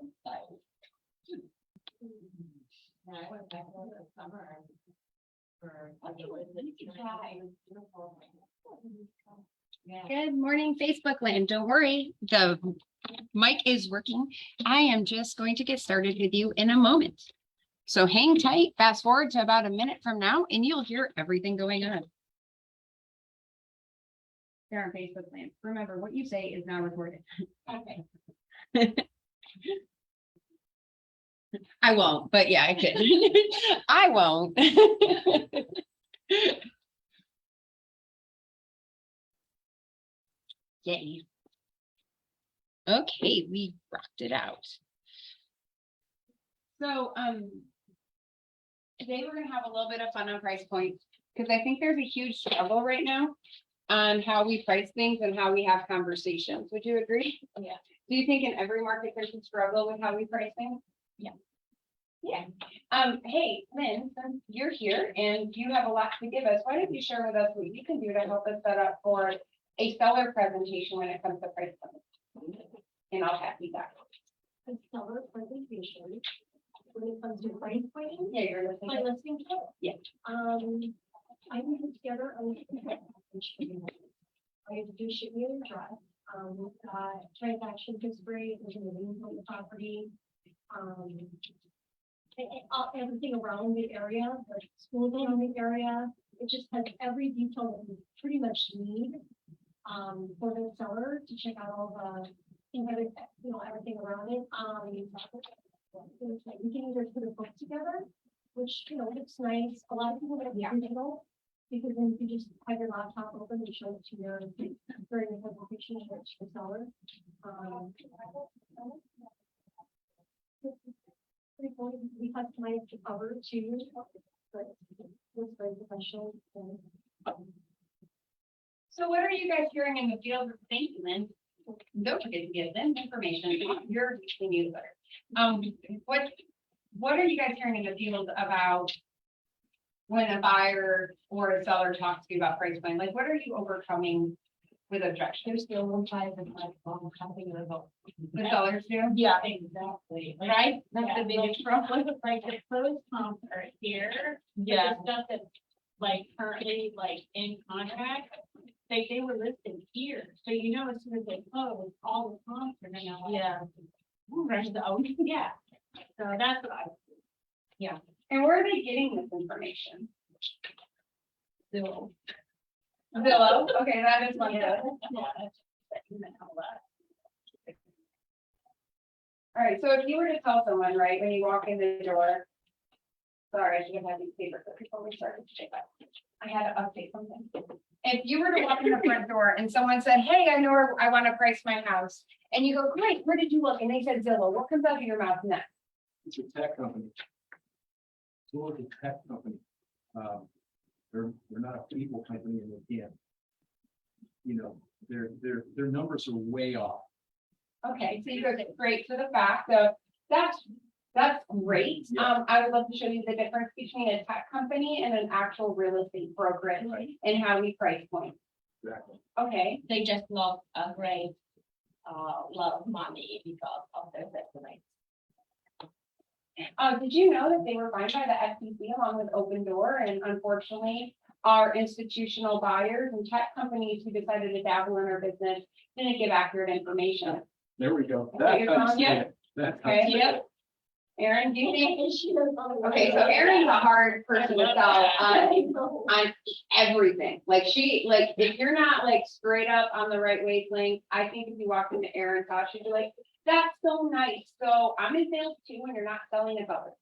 And I went back over the summer for. Yeah. Good morning, Facebook land. Don't worry, the mic is working. I am just going to get started with you in a moment. So hang tight, fast forward to about a minute from now, and you'll hear everything going on. There on Facebook land. Remember, what you say is now recorded. Okay. I won't, but yeah, I could. I won't. Yay. Okay, we rocked it out. So, today we're gonna have a little bit of fun on price points, because I think there's a huge struggle right now on how we price things and how we have conversations. Would you agree? Yeah. Do you think in every market there's a struggle with how we price things? Yeah. Yeah. Hey, Lynn, since you're here and you have a lot to give us, why don't you share with us what you can do to help us set up for a seller presentation when it comes to price points? And I'll have you back. The seller presentation, when it comes to price pointing, Yeah, you're listening. my listening to it. Yeah. I put together a. I introduced you in the drive, transaction history, within the name of the property. Everything around the area, the schools around the area, it just has every detail that we pretty much need. For the seller to check out all the, everything around it. We can either put a book together, which, looks nice. A lot of people have digital, because then you can just have your laptop open and show it to your, during the presentation, show it to the seller. Pretty cool. We customize the cover too, but it's very professional. So what are you guys hearing in the field? Thank you, Lynn. Don't forget to give them information. You're the newsletter. What are you guys hearing in the field about when a buyer or a seller talks to you about price point? Like, what are you overcoming with objections? There's still one time and like, something about. The sellers do? Yeah, exactly. Right? That's Yeah, the biggest problem. Like the pros comps are here. but the Yeah. Stuff that's like currently like in contract, they were listed here. So as soon as they close, all the comps are gonna. Yeah. Rush the, yeah. So that's what I. And where are they getting this information? Zillow. Zillow? Okay, that is one. Yeah. good. Yeah. All right, so if you were to tell someone, right, when you walk in the door, sorry, I should have had these papers before we started to check out. I had to update something. If you were to walk in the front door and someone said, hey, I know where I want to price my house, and you go, great, where did you look? And they said Zillow, what comes out of your mouth next? It's a tech company. Zillow is a tech company. They're not a people company, and they can't. Their numbers are way off. Okay, so you go straight to the fact of that's great. Yeah. I would love to show you the difference between a tech company and an actual real estate brokerage Right. and how we price point. Exactly. Okay, They just lost a great, lot of money because of their website. did you know that they were fined by the FTC along with Open Door, and unfortunately, our institutional buyers and tech companies who decided to dabble in our business didn't give accurate information. There we go. Okay, you're telling me? That's Okay, yep. Aaron, do you think? Okay, so Aaron's a hard person to sell on everything. Like if you're not like straight up on the right wavelength, I think if you walk into Aaron's house, she'd be like, that's so nice. So I'm in sales too when you're not selling a color,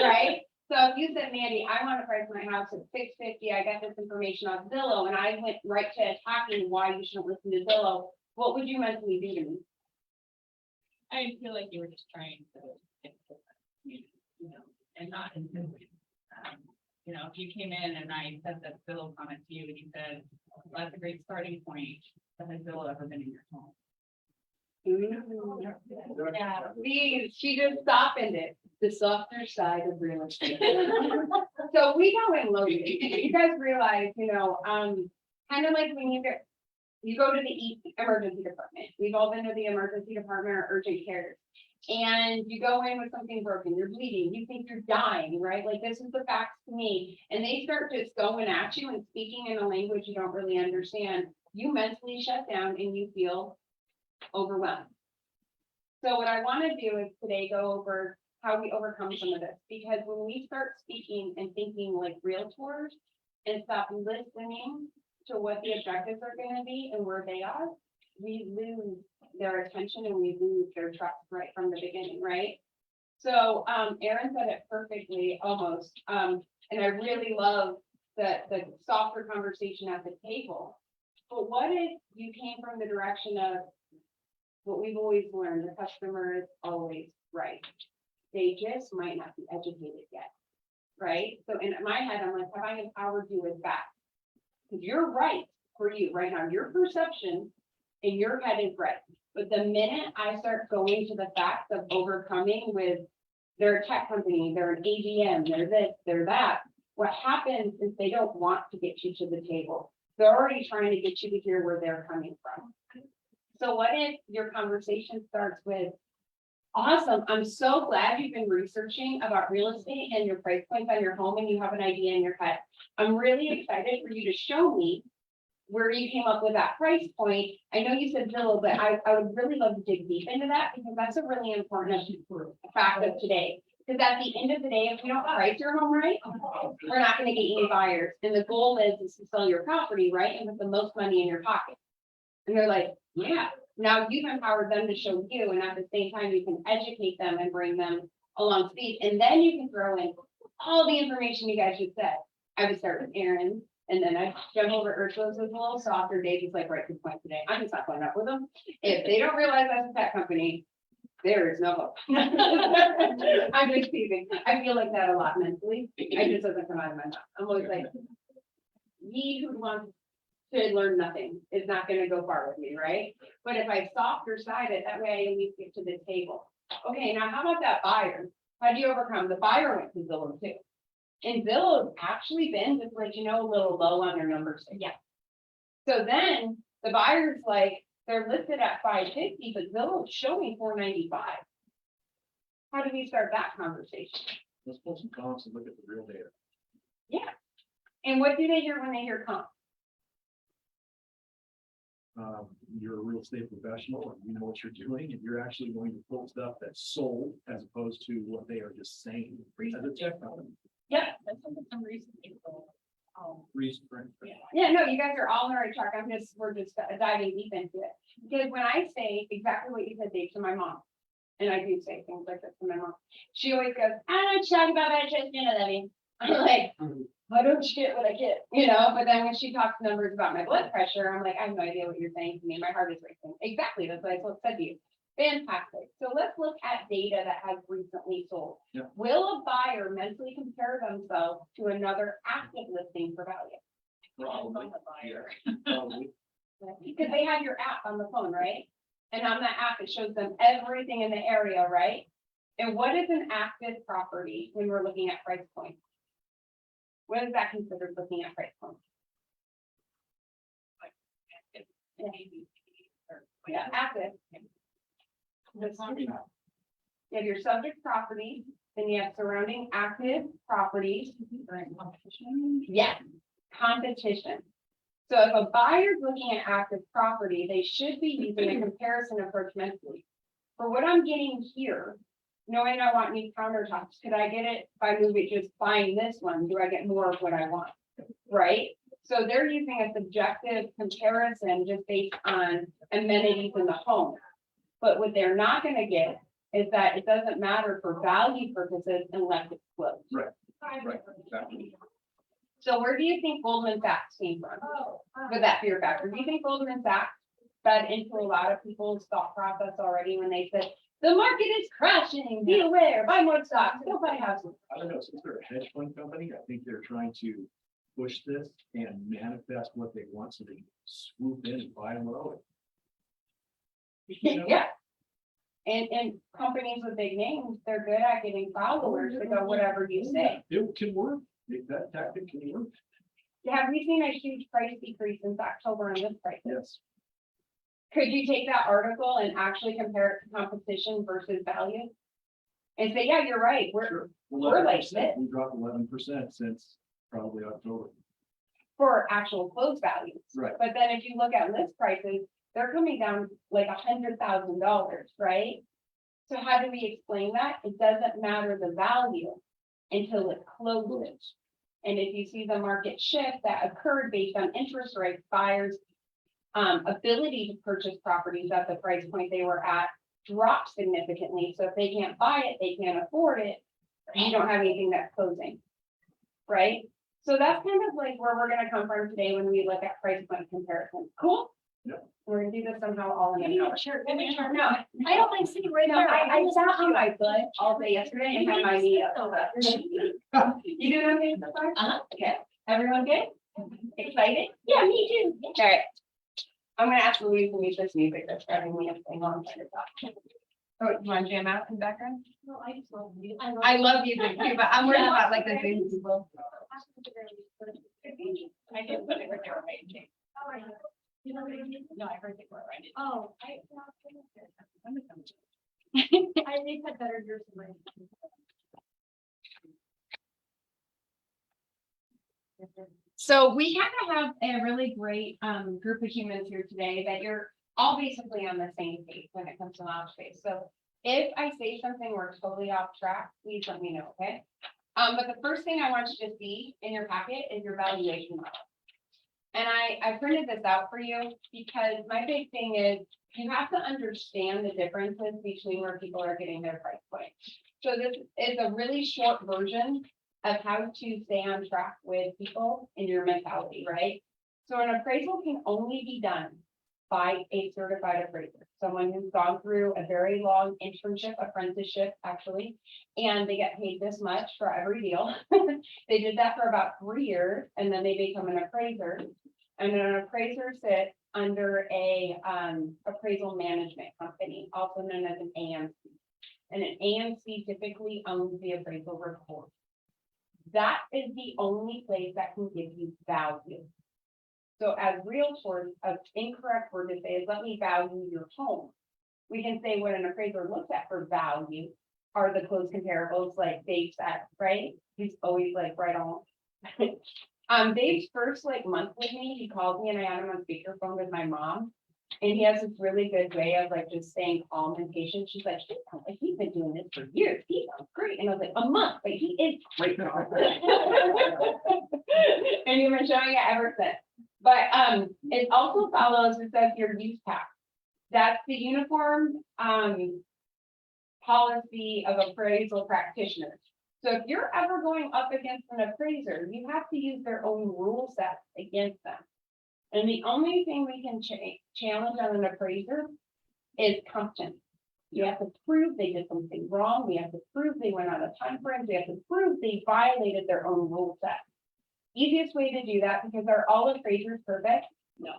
right? So if you said, Mandy, I want to price my house at $650, I got this information on Zillow, and I went right to attacking why you shouldn't listen to Zillow, what would you mentally do to me? I feel like you were just trying to, and not intimidating. If you came in and I said that Zillow comment to you and you said, well, that's a great starting point, but has Zillow ever been in your home? Yeah. She just softened it, the softer side of real estate. So we go in low, you guys realize, kind of like when you go to the emergency department. We've all been to the emergency department or urgent cares. and you go in with something broken, you're bleeding, you think you're dying, right? Like, this is the facts to me, and they start just going at you and speaking in a language you don't really understand, you mentally shut down and you feel overwhelmed. So what I want to do is today go over how we overcome some of this, because when we start speaking and thinking like realtors and stop listening to what the objectives are going to be and where they are, we lose their attention and we lose their trust right from the beginning, right? So Erin said it perfectly almost, and I really love the softer conversation at the table. But what if you came from the direction of what we've always learned, the customer is always right. They just might not be educated yet, right? So in my head, I'm like, have I empowered you with that? Because you're right for you right now, your perception in your head is right. But the minute I start going to the facts of overcoming with they're a tech company, they're an AVM, they're this, they're that, what happens is they don't want to get you to the table. They're already trying to get you to hear where they're coming from. So what if your conversation starts with, awesome, I'm so glad you've been researching about real estate and your price points on your home and you have an idea in your head. I'm really excited for you to show me where you came up with that price point. I know you said Zillow, but I would really love to dig deep into that because that's a really important fact of today. Because at the end of the day, if you don't price your home right, we're not going to get any buyers. And the goal is to sell your property, right? And with the most money in your pocket. And they're like, yeah, now you've empowered them to show you. And at the same time, you can educate them and bring them along speed. And then you can throw in all the information you guys just said. I would start with Erin. And then I jump over Ursula's was a little softer. Dave was like, right to the point today. I'm just not going up with them. If they don't realize that's a tech company, there is no hope. I'm just teasing. I feel like that a lot mentally. It just doesn't come out of my mouth. I'm always like, ye who wants to learn nothing is not going to go far with me, right? But if I softer side it, that way I at least get to the table. Okay, now how about that buyer? How do you overcome? The buyer went to Zillow too. And Zillow's actually been just like, you know, a little low on their numbers. Yeah. So then the buyer's like, they're listed at 550, but Zillow's showing 495. How do we start that conversation? Let's pull some comps and look at the real data. Yeah. And what do they hear when they hear comp? You're a real estate professional and you know what you're doing, and you're actually going to pull stuff that's sold as opposed to what they are just saying. As a tech company. Yeah. That's something some recent people. Reason for it. Yeah, no, you guys are all on the right track. We're just diving deep into it. Because when I say exactly what you said, Dave, to my mom, and I do say things like this to my mom, she always goes, I don't talk about that, just, you know, Debbie. I'm like, why don't you get what I get? You know, but then when she talks numbers about my blood pressure, I'm like, I have no idea what you're saying to me. My heart is racing. Exactly. That's what I said to you. Fantastic. So let's look at data that has recently sold. Yeah. Will a buyer mentally compare themselves to another active listing for value? Probably. The buyer. Probably. Because they have your app on the phone, right? And on that app, it shows them everything in the area, right? And what is an active property when we're looking at price points? What is that considered looking at price points? Yeah, active. You have your subject property, then you have surrounding active properties. Yes, competition. So if a buyer's looking at active property, they should be using a comparison approach mentally. For what I'm getting here, knowing I want new countertops, could I get it by moving, just buying this one? Do I get more of what I want? Right? So they're using a subjective comparison just based on amenities in the home. But what they're not going to get is that it doesn't matter for value purposes unless it's closed. Right, exactly. So where do you think Goldman Sachs came from with that fear factor? Do you think Goldman Sachs fed into a lot of people's thought process already when they said, the market is crashing, be aware, buy more stocks, don't buy houses? I don't know, since they're a hedge fund company, I think they're trying to push this and manifest what they want so they can swoop in and buy low. Yeah. And companies with big names, they're good at getting followers to go whatever you say. It can work. That tactic can work. Have we seen a huge price decrease since October on this price? Yes. Could you take that article and actually compare it to competition versus value? And say, yeah, you're right, we're Sure. we're like 11%. this. We dropped 11% since probably October. for actual close values. Right. But then if you look at list prices, they're coming down like $100,000, right? So how do we explain that? It doesn't matter the value until it closes. And if you see the market shift that occurred based on interest rates, buyers' ability to purchase properties at the price point they were at dropped significantly. So if they can't buy it, they can't afford it, you don't have anything that's closing, right? So that's kind of like where we're gonna come from today when we look at price point comparison. Cool? Yep. We're gonna do this somehow all in an hour. Sure. No, I don't like sitting right no, there. I sat on my butt all day yesterday and had my knee up. You doing okay so far? Okay. Everyone good? Excited? Yeah, me too. All right. I'm gonna ask Louise to mute this music that's driving me insane while I'm trying to talk. Oh, you want to jam out in the background? No, I just love you. I love you too, but I'm worried about like the Zoom people. I did put it with their page. You know what I mean? No, I heard they were right. Oh, I think had better years than mine. So we kind of have a really great group of humans here today that you're all basically on the same page when it comes to knowledge base. So if I say something we're totally off track, please let me know, okay? But the first thing I want you to see in your packet is your valuation model. And I printed this out for you because my big thing is you have to understand the differences between where people are getting their price point. So this is a really short version of how to stay on track with people in your mentality, right? So an appraisal can only be done by a certified appraiser, someone who's gone through a very long internship, apprenticeship, actually, and they get paid this much for every deal. They did that for about 3 years, and then they become an appraiser. And an appraiser sits under a appraisal management company, also known as an AMC. And an AMC typically owns the appraisal report. That is the only place that can give you value. So as realtors, an incorrect word to say is, let me value your home. We can say what an appraiser looks at for value are the close comparables, like Dave said, right? He's always like right on. Dave's first like month with me, he called me and I had him on speakerphone with my mom. And he has this really good way of like just staying calm and patient. She's like, he's been doing this for years. He sounds great. And I was like, a month, but he is great now. And you've been showing it ever since. But it also follows, it says your use tax. That's the uniform policy of appraisal practitioners. So if you're ever going up against an appraiser, you have to use their own rule set against them. And the only thing we can challenge on an appraiser is competence. You have to prove they did something wrong. We have to prove they went out of time frames. We have to prove they violated their own rule set. Easiest way to do that, because are all appraisers perfect? No.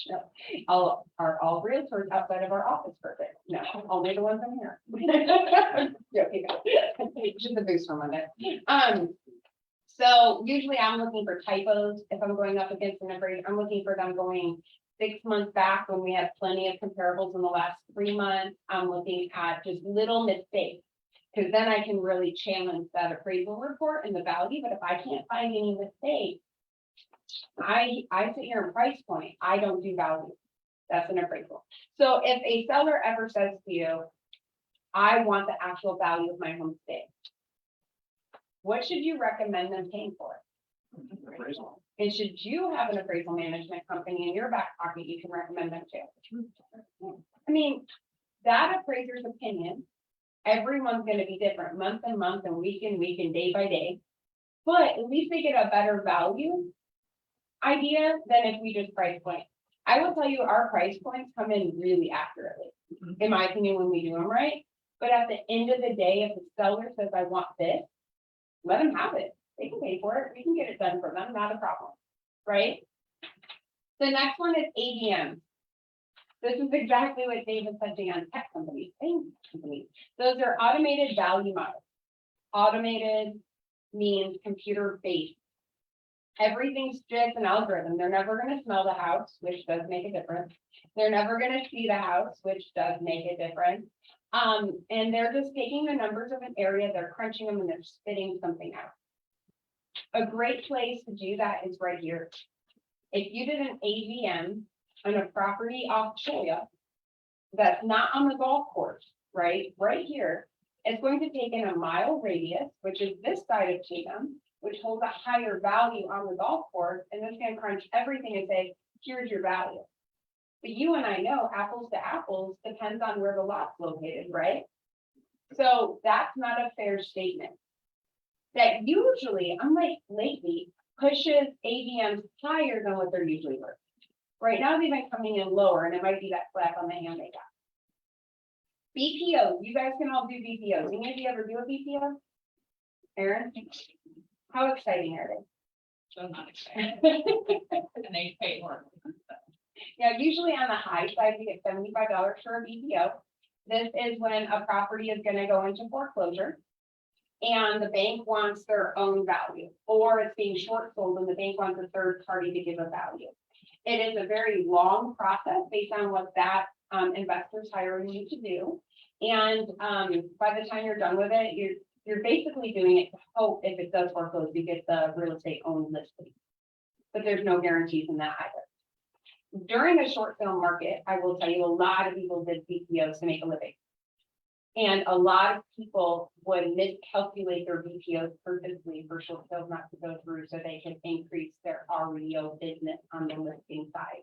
No. Are all realtors outside of our office perfect? No, only the ones in here. Joking. Just a boost for Monday. So usually I'm looking for typos. If I'm going up against an appraiser, I'm looking for them going 6 months back when we had plenty of comparables in the last 3 months. I'm looking at just little mistakes, because then I can really challenge that appraisal report and the value. But if I can't find any mistakes, I sit here and price point. I don't do value. That's an appraisal. So if a seller ever says to you, I want the actual value of my home today, what should you recommend them paying for it? Appraisal. And should you have an appraisal management company in your back pocket, you can recommend them to. I mean, that appraiser's opinion, everyone's going to be different month and month and week and day by day. But at least they get a better value idea than if we just price point. I will tell you, our price points come in really accurately, in my opinion, when we do them right. But at the end of the day, if the seller says, I want this, let them have it. They can pay for it. We can get it done for them, not a problem, right? The next one is ADM. This is exactly what Dave is touching on, tech companies, companies. Those are automated value models. Automated means computer-based. Everything's just an algorithm. They're never gonna smell the house, which does make a difference. They're never gonna see the house, which does make a difference. And they're just taking the numbers of an area, they're crunching them and they're spitting something out. A great place to do that is right here. If you did an AVM on a property off Cholla, that's not on the golf course, right? Right here, it's going to take in a mile radius, which is this side of Cheatham, which holds a higher value on the golf course, and it's gonna crunch everything and say, here's your value. But you and I know apples to apples depends on where the lot's located, right? So that's not a fair statement. That usually, unlike lately, pushes AVMs higher than what they're usually worth. Right now, they've been coming in lower, and it might be that slap on the hand they got. BPO, you guys can all do BPOs. Any of you ever do a BPO? Aaron? How exciting are they? So not excited. And they pay more. Yeah, usually on the high side, you get $75 for a BPO. This is when a property is gonna go into foreclosure. And the bank wants their own value, or it's being short sold and the bank wants a third party to give a value. It is a very long process based on what that investor's hiring you to do. And by the time you're done with it, you're basically doing it to hope if it does foreclose, you get the real estate owned listing. But there's no guarantees in that either. During a short sale market, I will tell you, a lot of people did BPOs to make a living. And a lot of people would miscalculate their BPOs purposely for short sales not to go through so they can increase their REO business on the listing side,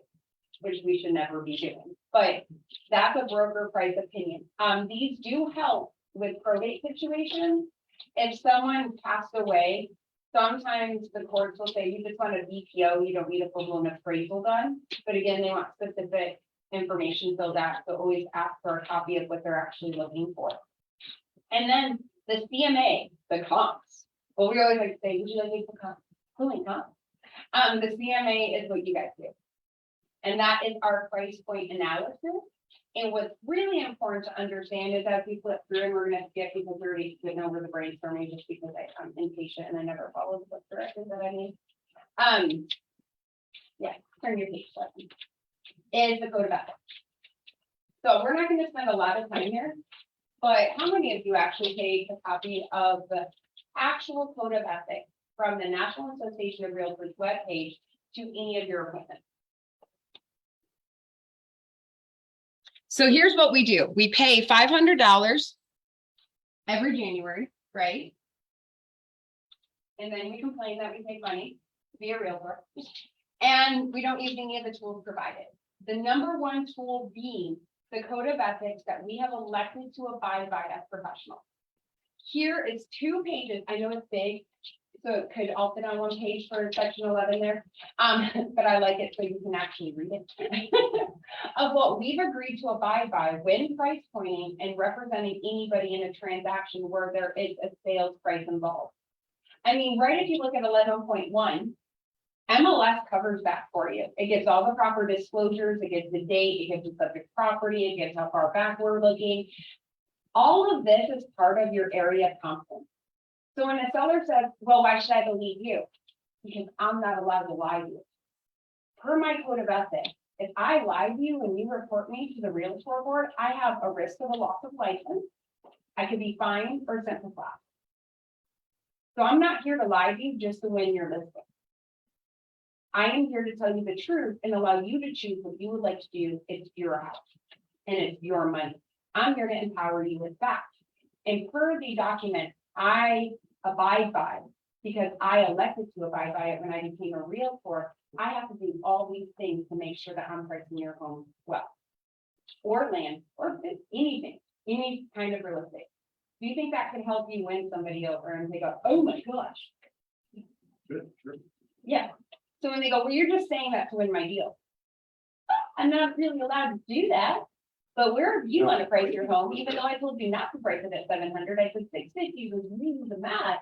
which we should never be doing. But that's a broker price opinion. These do help with probate situations. If someone passed away, sometimes the courts will say, you just want a BPO, you don't need a full-blown appraisal done. But again, they want specific information filled out, so always ask for a copy of what they're actually looking for. And then the CMA, the comps. Well, we always like to say, would you like me to comp? Holy comp. The CMA is what you guys do. And that is our price point analysis. And what's really important to understand is as we flip through, and we're gonna skip because we're already getting over the brainstorming just because I'm impatient and I never follow the directions that I need. Yeah, turn your page button. Is the code of ethics. So we're not going to spend a lot of time here, but how many of you actually take a copy of the actual code of ethics from the National Association of Realtors webpage to any of your appointments? So here's what we do. We pay $500 every January, right? And then we complain that we pay money to be a realtor, and we don't use any of the tools provided. The number one tool being the code of ethics that we have elected to abide by as professionals. Here is 2 pages. I know it's big, so it could all fit on one page for section 11 there. But I like it so you can actually read it. Of what we've agreed to abide by when price pointing and representing anybody in a transaction where there is a sales price involved. I mean, right, if you look at 11.1, MLS covers that for you. It gives all the proper disclosures, it gives the date, it gives the subject property, it gives how far back we're looking. All of this is part of your area of competence. So when a seller says, well, why should I believe you? Because I'm not allowed to lie to you. Per my code of ethics, if I lie to you and you report me to the realtor board, I have a risk of a loss of license. I could be fined or sent to class. So I'm not here to lie to you just to win your listing. I am here to tell you the truth and allow you to choose what you would like to do. It's your house and it's your money. I'm here to empower you with facts. And per the document I abide by, because I elected to abide by it when I became a realtor, I have to do all these things to make sure that I'm pricing your home well. Or land, or anything, any kind of real estate. Do you think that can help you win somebody over and they go, oh my gosh? Good, sure. Yeah. So when they go, well, you're just saying that to win my deal. I'm not really allowed to do that. But where do you want to price your home? Even though I told you not to price it at 700, I said 650 was really the math.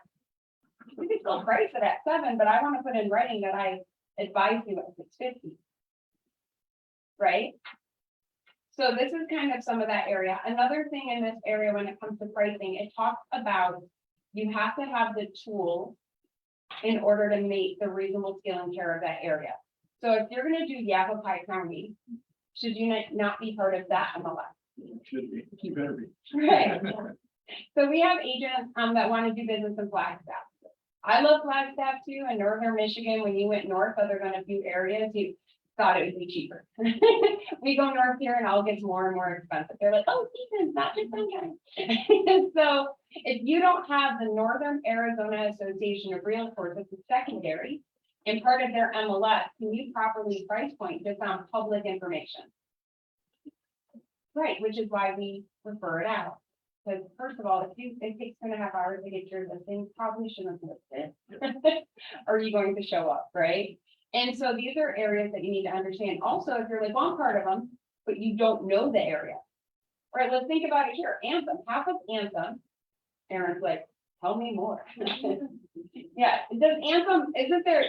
We could still price it at 7, but I want to put in writing that I advise you at 650. Right? So this is kind of some of that area. Another thing in this area when it comes to pricing, it talks about you have to have the tools in order to meet the reasonable scale and care of that area. So if you're gonna do Yavapai County, should you not be part of that MLS? Should be, you better be. Right. So we have agents, that want to do business in Flagstaff. I love Flagstaff too, in northern Michigan, when you went north, other than a few areas, you thought it would be cheaper. We go north here and all gets more and more expensive. They're like, oh, Stevens, not just sunshine. So if you don't have the Northern Arizona Association of Realtors as a secondary and part of their MLS, can you properly price point just on public information? Right, which is why we refer it out. Because first of all, if it takes 2.5 hours to get your listing, probably shouldn't list it. Are you going to show up, right? And so these are areas that you need to understand. Also, if you're like, well, I'm part of them, but you don't know the area. All right, let's think about it here. Anthem, half of Anthem, Aaron's like, tell me more. Yeah, does Anthem, isn't there,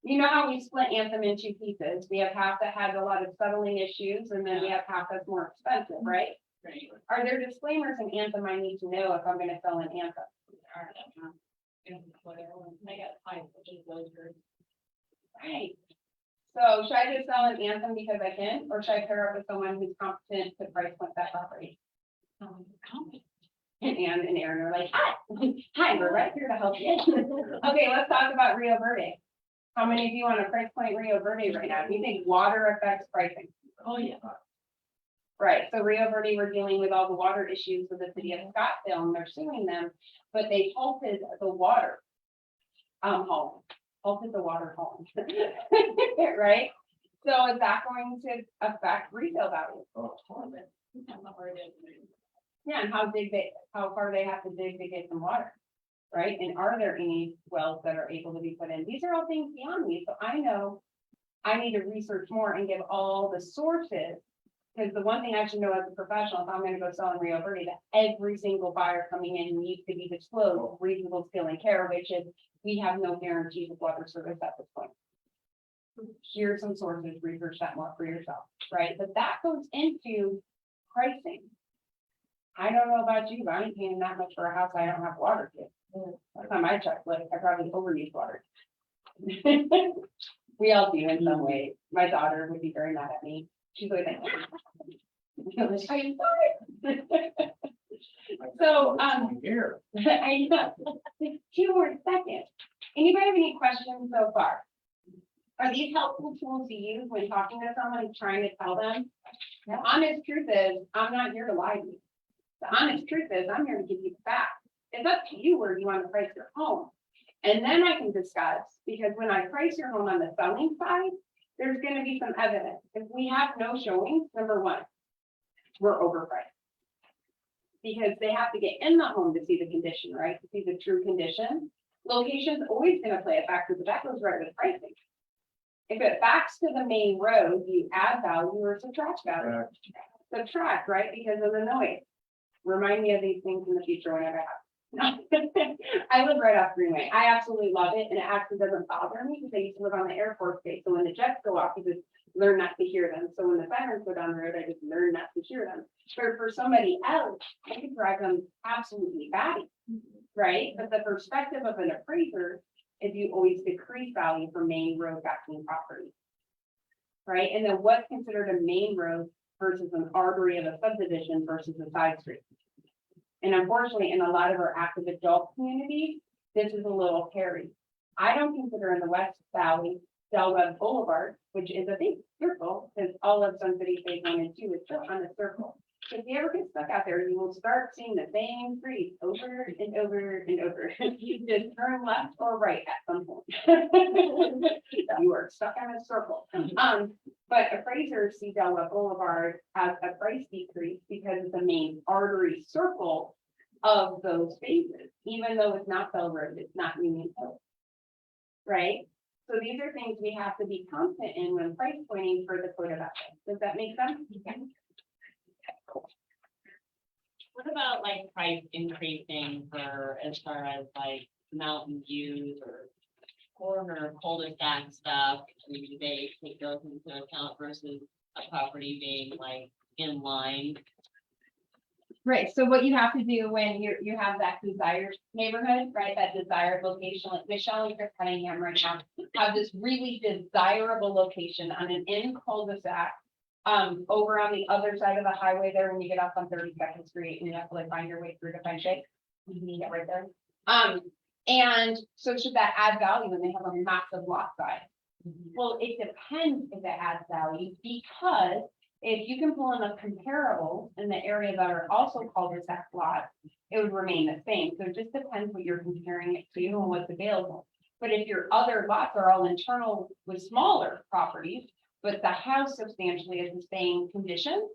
you know how we split Anthem in two pieces? We have half that has a lot of settling issues, and then we have half that's more expensive, right? Right. Are there disclaimers in Anthem I need to know if I'm gonna sell an Anthem? I got five, which is those groups. Right. So should I just sell an Anthem because I can, or should I pair up with someone who's competent to price point that property? And Ann and Aaron are like, hi, we're right here to help you. Okay, let's talk about Rio Verde. How many of you want to price point Rio Verde right now? Do you think water affects pricing? Oh, yeah. Right, so Rio Verde, we're dealing with all the water issues with the city of Scottsdale, and they're suing them, but they halted the water. Halted the water hauling. Right? So is that going to affect resale value? Oh, totally. Yeah, and how far they have to dig to get some water, right? And are there any wells that are able to be put in? These are all things beyond me, so I know I need to research more and give all the sources. Because the one thing I should know as a professional, if I'm gonna go sell in Rio Verde, that every single buyer coming in needs to be disclosed reasonable skill and care, which is, we have no guarantees of water service at this point. Here's some sources, research that more for yourself, right? But that goes into pricing. I don't know about you, but I ain't paying that much for a house I don't have water to. That's on my checklist. I probably overuse water. We all do in some way. My daughter would be very mad at me. She's like, I'm sorry. So, Here. I know, 2 more seconds. Anybody have any questions so far? Are these helpful tools to use when talking to someone and trying to tell them? The honest truth is, I'm not here to lie to you. The honest truth is, I'm here to give you the facts. It's up to you where you want to price your home. And then I can discuss, because when I price your home on the selling side, there's gonna be some evidence. If we have no showings, number one, we're overpriced. Because they have to get in the home to see the condition, right? To see the true condition. Location's always gonna play a factor, but that goes right with pricing. If it backs to the main road, you add value or subtract value. Subtract, right? Because of the noise. Remind me of these things in the future whenever I have. I live right off Greenway. I absolutely love it, and it actually doesn't bother me because I used to live on the Air Force base. So when the jets go off, you just learn not to hear them. So when the sirens go down the road, I just learn not to hear them. But for somebody else, I could drive them absolutely batty, right? But the perspective of an appraiser is you always decrease value for main road backing property, right? And then what's considered a main road versus an artery of a subdivision versus a side street. And unfortunately, in a lot of our active adult communities, this is a little hairy. I don't consider in the West Valley, Del Webb Boulevard, which is a big circle, because all of Sun City Phase 1 and 2 is still on the circle. So if you ever get stuck out there, you will start seeing the same street over and over and over. You just turn left or right at some point. You are stuck in a circle. But appraisers see Del Webb Boulevard as a price decrease because it's the main artery circle of those phases, even though it's not Bell Road, it's not Union Hill. Right? So these are things we have to be confident in when price pointing for the code of ethics. Does that make sense? What about like price increasing for as far as like mountain views or corner cul-de-sac stuff? I mean, do they take those into account versus a property being like in line? Right, so what you have to do when you have that desired neighborhood, right, that desired location, like Michelle and Chris Cunningham right now have this really desirable location on an in cul-de-sac. Over on the other side of the highway there, when you get off on 32nd Street and you have to like find your way through to Penn Shake. You can get right there. And so should that add value when they have a massive lot size? Well, it depends if it adds value, because if you can pull in a comparable in the area that are also cul-de-sac lots, it would remain the same. So it just depends what you're comparing it to and what's available. But if your other lots are all internal with smaller properties, but the house substantially is the same condition,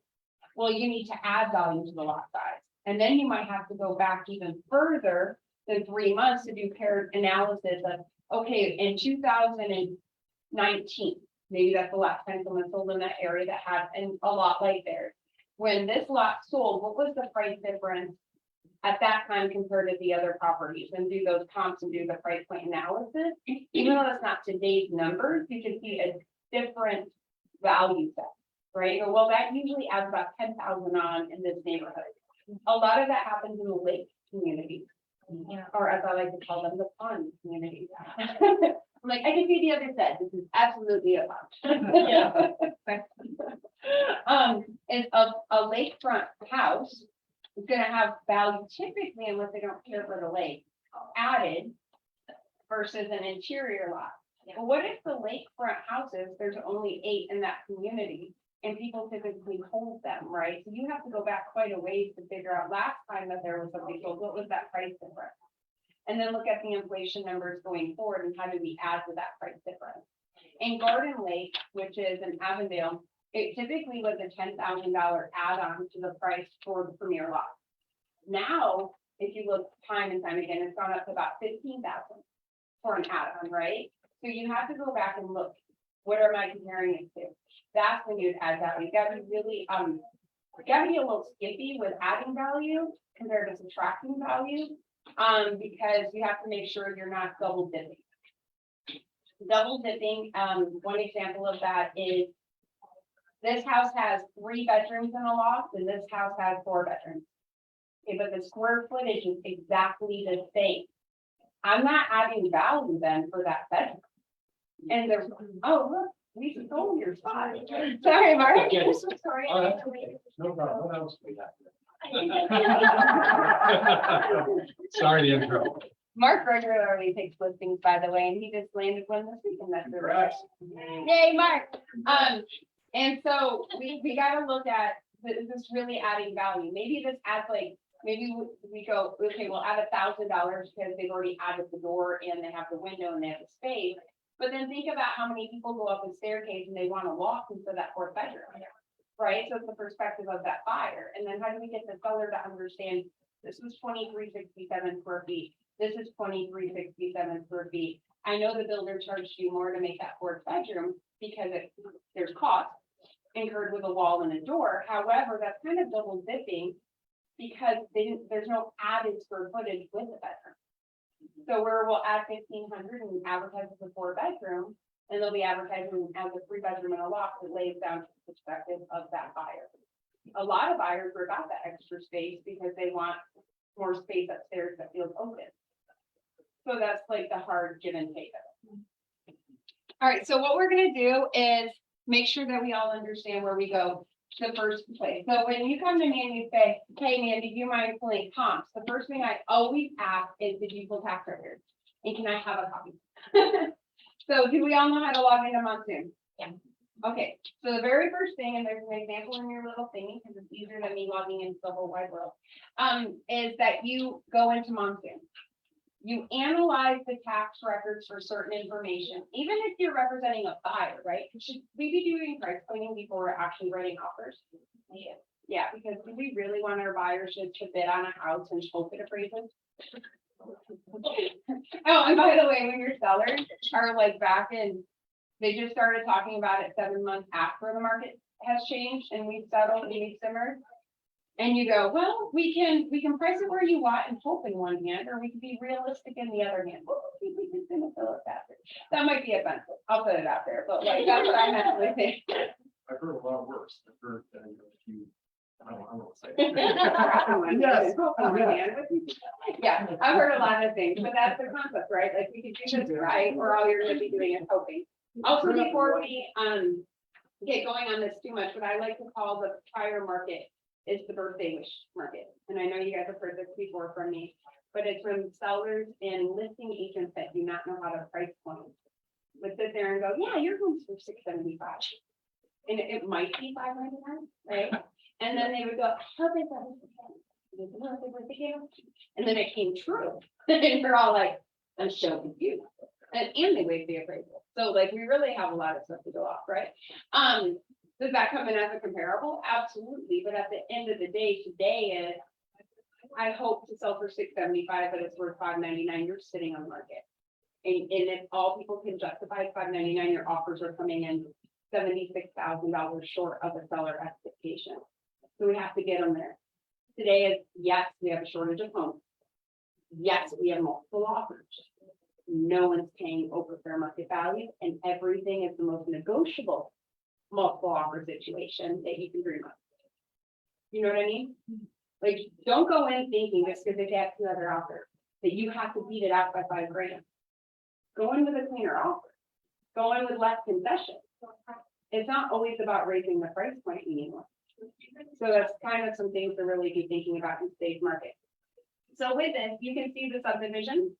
well, you need to add value to the lot size. And then you might have to go back even further than 3 months to do paired analysis of, okay, in 2019, maybe that's the last time someone sold in that area that had a lot like theirs. When this lot sold, what was the price difference at that time compared to the other properties, and do those comps and do the price point analysis? Even though that's not today's numbers, you can see a different value set, right? Well, that usually adds about 10,000 on in this neighborhood. A lot of that happens in the lake community, or as I like to call them, the pond community. I'm like, I can see the other side. This is absolutely a pond. Is a lakefront house is gonna have value typically, unless they don't care for the lake, added versus an interior lot. Well, what if the lakefront houses, there's only 8 in that community, and people typically hold them, right? So you have to go back quite a ways to figure out last time that there was something sold, what was that price difference? And then look at the inflation numbers going forward and how do we add to that price difference? In Garden Lake, which is in Avondale, it typically was a $10,000 add-on to the price for the premier lot. Now, if you look time and time again, it's gone up to about 15,000 for an add-on, right? So you have to go back and look, what am I comparing it to? That's when you'd add value. You gotta be really, you gotta be a little skippy with adding value compared to subtracting value. Because you have to make sure you're not double dipping. Double dipping, one example of that is this house has 3 bedrooms in a loft and this house has 4 bedrooms. Okay, but the square footage is exactly the same. I'm not adding value then for that bedroom. And there's, oh, look, we stole your spot. Sorry, Mark. I'm so sorry. Oh, that's okay. No problem. What else we got? Sorry to interrupt. Mark regularly takes listings, by the way, and he just landed one this week, and that's the Congrats. Yay, Mark. And so we gotta look at, is this really adding value? Maybe this adds like, maybe we go, okay, we'll add $1,000 because they've already added the door and they have the window and they have the space. But then think about how many people go up the staircase and they want to walk into that 4th bedroom. Right, so it's the perspective of that buyer, and then how do we get the seller to understand this was 2367 square feet, this is 2367 square feet. I know the builder charged you more to make that 4th bedroom because there's cost incurred with a wall and a door. However, that's kind of double dipping because there's no added square footage with the bedroom. So where we'll add 1,500 and advertise as a 4 bedroom. And they'll be advertising as a 3 bedroom and a loft that lays down to the perspective of that buyer. A lot of buyers are about that extra space because they want more space upstairs that feels open. So that's like the hard give and take of it. All right, so what we're gonna do is make sure that we all understand where we go the first place. So when you come to me and you say, hey, Mandy, do you mind pulling comps? The first thing I always ask is, did you pull tax records? And can I have a copy? So do we all know how to log into Monsoon? Yeah. Okay, so the very first thing, and there's an example in your little thingy, because it's easier than me logging into the whole wide world, is that you go into Monsoon. You analyze the tax records for certain information, even if you're representing a buyer, right? Should we be doing price cleaning before we're actually writing offers? Yeah. Yeah, because do we really want our buyers to bid on a house and hope it appraises? Oh, and by the way, when your sellers are like back in, they just started talking about it 7 months after the market has changed and we've settled and we've simmered. And you go, well, we can price it where you want and hope in one hand, or we can be realistic in the other hand. Well, we can gonna fill it faster. That might be offensive. I'll put it out there, but like that's what I meant with it. I've heard a lot worse. I've heard that if you, I don't want to say Yes. Yeah, I've heard a lot of things, but that's the concept, right? Like, we could do this right, or all you're gonna be doing is hoping. Also, before we, get going on this too much, what I like to call the prior market is the birthday wish market. And I know you guys have heard this before from me, but it's when sellers and listing agents that do not know how to price point would sit there and go, yeah, your home's for $675. And it might be $599, right? And then they would go, how big that is. And then it came true. And you're all like, I'm so confused. And they waive the appraisal. So like, we really have a lot of stuff to go off, right? Does that come in as a comparable? Absolutely. But at the end of the day, today is, I hope to sell for $675, but it's worth $599. You're sitting on the market. And if all people can justify $599, your offers are coming in $76,000 short of the seller expectation. So we have to get them there. Today is, yes, we have a shortage of homes. Yes, we have multiple offers. No one's paying over fair market value, and everything is the most negotiable multiple offer situation that you can dream of. You know what I mean? Like, don't go in thinking just because they have 2 other offers that you have to beat it out by $5,000. Go in with a cleaner offer. Go in with less concession. It's not always about raising the price point anymore. So that's kind of some things to really be thinking about in today's market. So with this, you can see the subdivision.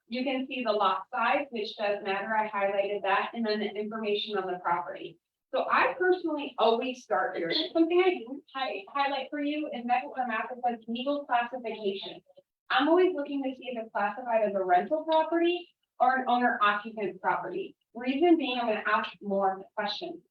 You can see the lot size, which does matter. I highlighted that, and then the information on the property. So I personally always start here. Something I didn't highlight for you is next to the map, it says legal classification. I'm always looking to see if it's classified as a rental property or an owner occupant property. Reason being, I'm gonna ask more questions,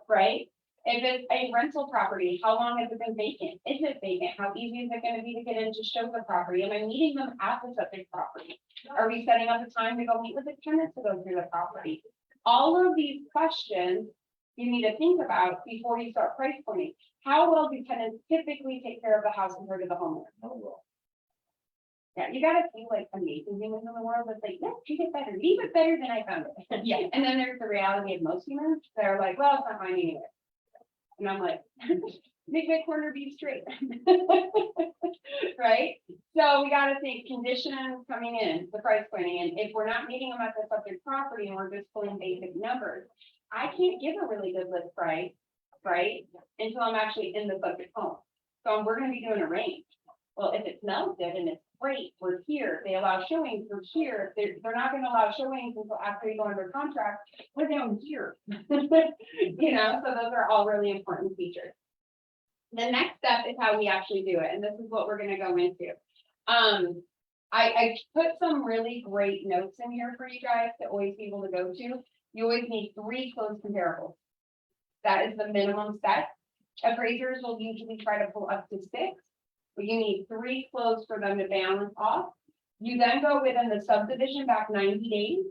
right? If it's a rental property, how long has it been vacant? Is it vacant? How easy is it gonna be to get in to show the property? Am I meeting them at the subject property? Are we setting up a time to go meet with the tenants to go through the property? All of these questions you need to think about before you start price pointing. How well do tenants typically take care of the house compared to the homeowner? Yeah, you gotta feel like amazing humans in the world that's like, yeah, treat it better, leave it better than I found it. Yeah, and then there's the reality of most humans that are like, well, it's not mine anyway. And I'm like, make my corner be straight. Right? So we gotta think conditions coming in, the price pointing, and if we're not meeting them at the subject property and we're just pulling basic numbers, I can't give a really good list price, right? Until I'm actually in the subject home. So we're gonna be doing a range. Well, if it smells good and it's great, we're here. They allow showings, we're here. They're not gonna allow showings until after you go under contract. We're down here. You know, so those are all really important features. The next step is how we actually do it, and this is what we're gonna go into. I put some really great notes in here for you guys to always be able to go to. You always need 3 close comparables. That is the minimum set. Appraisers will usually try to pull up to 6, but you need 3 close for them to balance off. You then go within the subdivision back 90 days.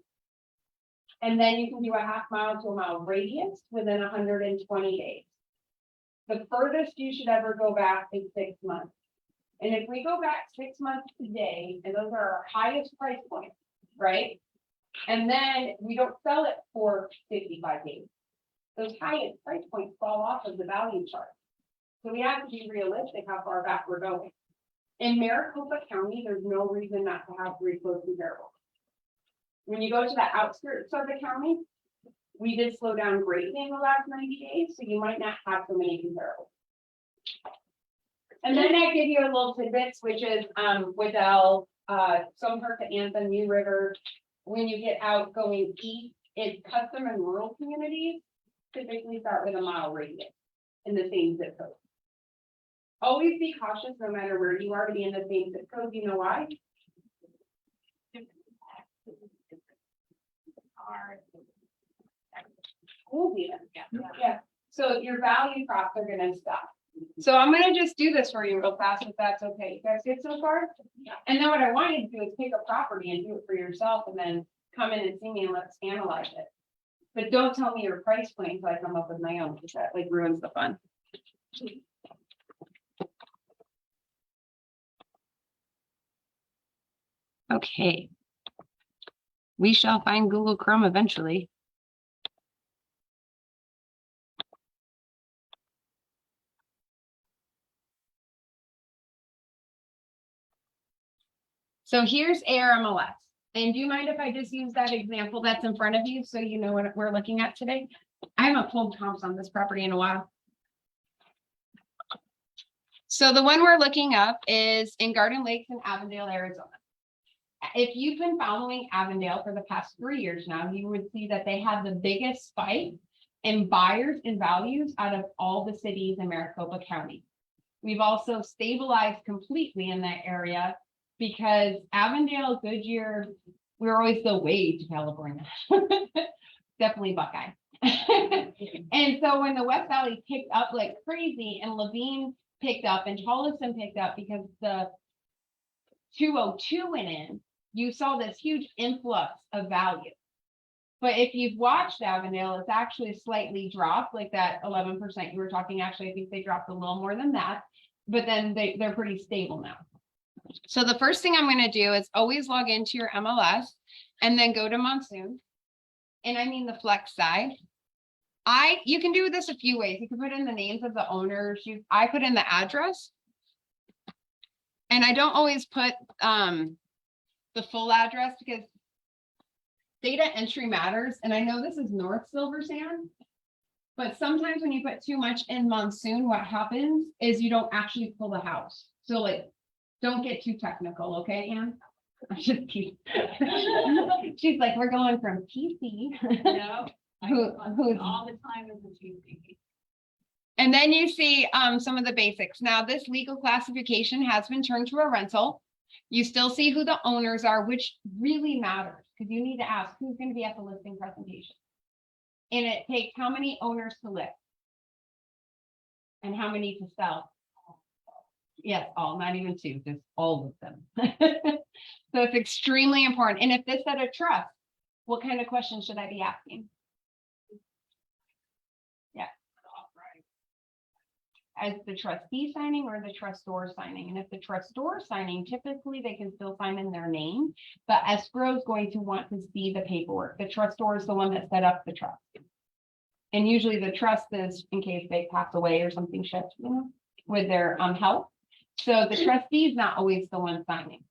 And then you can do a half-mile to a mile radius within 120 days. The furthest you should ever go back is 6 months. And if we go back 6 months today, and those are our highest price points, right? And then we don't sell it for 55 days. Those highest price points fall off of the value chart. So we have to be realistic how far back we're going. In Maricopa County, there's no reason not to have 3 close comparables. When you go to the outskirts of the county, we did slow down greatly in the last 90 days, so you might not have so many comparables. And then I give you a little tidbits, which is Waddell, Stonehurst, Anthem, New River. When you get out going east, it's custom and rural communities typically start with a mile radius in the same zip code. Always be cautious no matter where you are to be in the same zip code. You know why? Yeah. So your value props are gonna stop. So I'm gonna just do this for you real fast, if that's okay. You guys get so far? And then what I want you to do is pick a property and do it for yourself, and then come in and see me and let's analyze it. But don't tell me your price point until I come up with my own, because that like ruins the fun. Okay. We shall find Google Chrome eventually. So here's ARMLS. And do you mind if I just use that example that's in front of you so you know what we're looking at today? I haven't pulled comps on this property in a while. So the one we're looking up is in Garden Lakes in Avondale, Arizona. If you've been following Avondale for the past 3 years now, you would see that they have the biggest spike in buyers and values out of all the cities in Maricopa County. We've also stabilized completely in that area because Avondale, Goodyear, we're always the way to California. Definitely Buckeye. And so when the West Valley picked up like crazy and Levine picked up and Tolleson picked up because the 202 went in, you saw this huge influx of value. But if you've watched Avondale, it's actually slightly dropped, like that 11% you were talking. Actually, I think they dropped a little more than that, but then they're pretty stable now. So the first thing I'm going to do is always log into your MLS and then go to Monsoon. And I mean the flex side. You can do this a few ways. You can put in the names of the owners. I put in the address. And I don't always put the full address because data entry matters. And I know this is North Silver Sand, but sometimes when you put too much in Monsoon, what happens is you don't actually pull the house. So like, don't get too technical, okay, Ann? I'm just kidding. She's like, we're going from PC. No. Who's all the time as a GC. And then you see some of the basics. Now, this legal classification has been turned to a rental. You still see who the owners are, which really matters because you need to ask who's going to be at the listing presentation. And it takes how many owners to list and how many to sell. Yes, all, not even two, just all of them. So it's extremely important. And if this had a trust, what kind of questions should I be asking? As the trustee signing or the trustor signing. And if the trustor signing, typically they can still sign in their name, but escrow is going to want to see the paperwork. The trustor is the one that set up the trust. And usually the trust is in case they pass away or something shifts, you know, with their health. So the trustee is not always the one signing.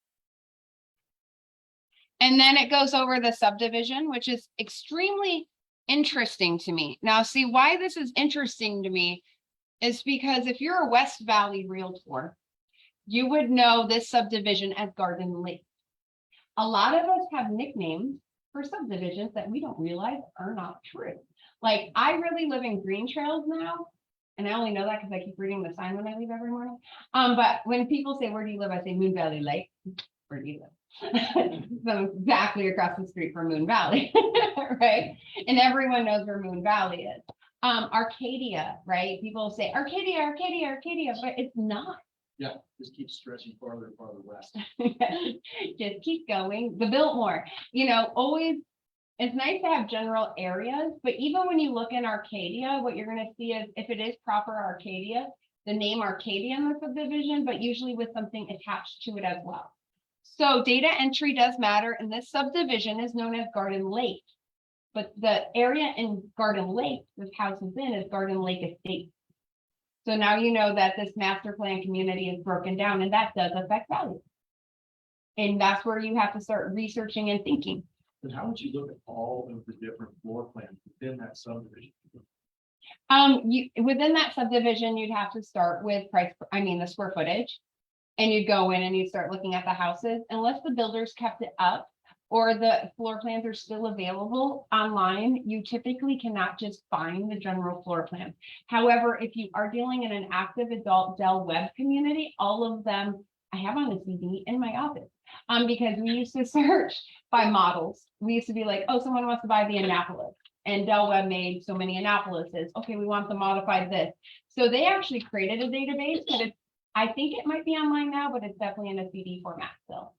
And then it goes over the subdivision, which is extremely interesting to me. Now, see why this is interesting to me is because if you're a West Valley realtor, you would know this subdivision as Garden Lake. A lot of us have nicknames for subdivisions that we don't realize are not true. Like I really live in Green Trails now, and I only know that because I keep reading the sign when I leave every morning. But when people say, where do you live? I say Moon Valley Lake. Where do you live? So exactly across the street from Moon Valley, right? And everyone knows where Moon Valley is. Arcadia, right? People say Arcadia, Arcadia, Arcadia, but it's not. Yeah, just keep stretching farther and farther west. Just keep going. The Biltmore, you know, always, it's nice to have general areas, but even when you look in Arcadia, what you're going to see is if it is proper Arcadia, the name Arcadia in the subdivision, but usually with something attached to it as well. So data entry does matter, and this subdivision is known as Garden Lake. But the area in Garden Lake, this house is in, is Garden Lake Estate. So now you know that this master plan community is broken down, and that does affect value. And that's where you have to start researching and thinking. But how would you look at all of the different floor plans within that subdivision? Within that subdivision, you'd have to start with the square footage, and you'd go in and you start looking at the houses, unless the builders kept it up or the floor plans are still available online. You typically cannot just find the general floor plan. However, if you are dealing in an active adult Del Webb community, all of them I have on a CD in my office. Because we used to search by models. We used to be like, oh, someone wants to buy the Annapolis, and Del Webb made so many Annapolises. Okay, we want to modify this. So they actually created a database, but I think it might be online now, but it's definitely in a CD format still.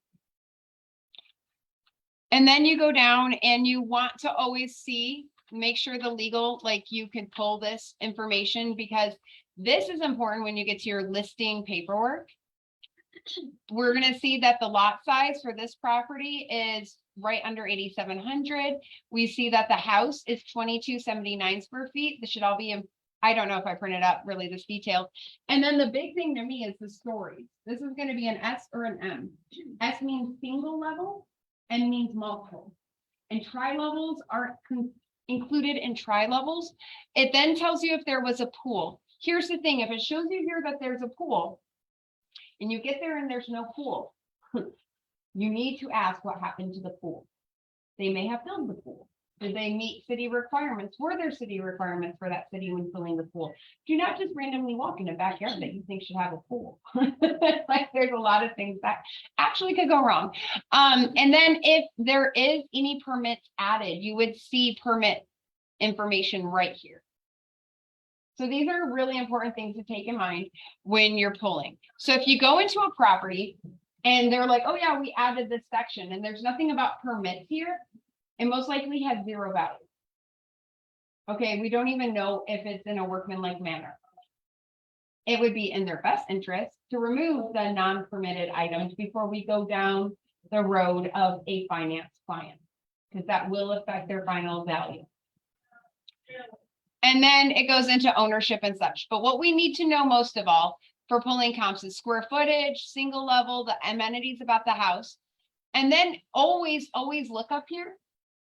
And then you go down and you want to always see, make sure the legal, like you can pull this information, because this is important when you get to your listing paperwork. We're going to see that the lot size for this property is right under 8,700. We see that the house is 2,279 square feet. This should all be I don't know if I printed up really this detail. And then the big thing to me is the stories. This is gonna be an S or an M. S means single level and means multiple. And tri-levels are included in tri-levels. It then tells you if there was a pool. Here's the thing, if it shows you here that there's a pool and you get there and there's no pool, you need to ask what happened to the pool. They may have filled the pool. Did they meet city requirements? Were there city requirements for that city when filling the pool? Do not just randomly walk in a backyard that you think should have a pool. Like there's a lot of things that actually could go wrong. And then if there is any permits added, you would see permit information right here. So these are really important things to take in mind when you're pulling. So if you go into a property and they're like, oh yeah, we added this section and there's nothing about permits here, it most likely has zero value. Okay, we don't even know if it's in a workmanlike manner. It would be in their best interest to remove the non-permitted items before we go down the road of a finance client, because that will affect their final value. And then it goes into ownership and such. But what we need to know most of all for pulling comps is square footage, single level, the amenities about the house. And then always look up here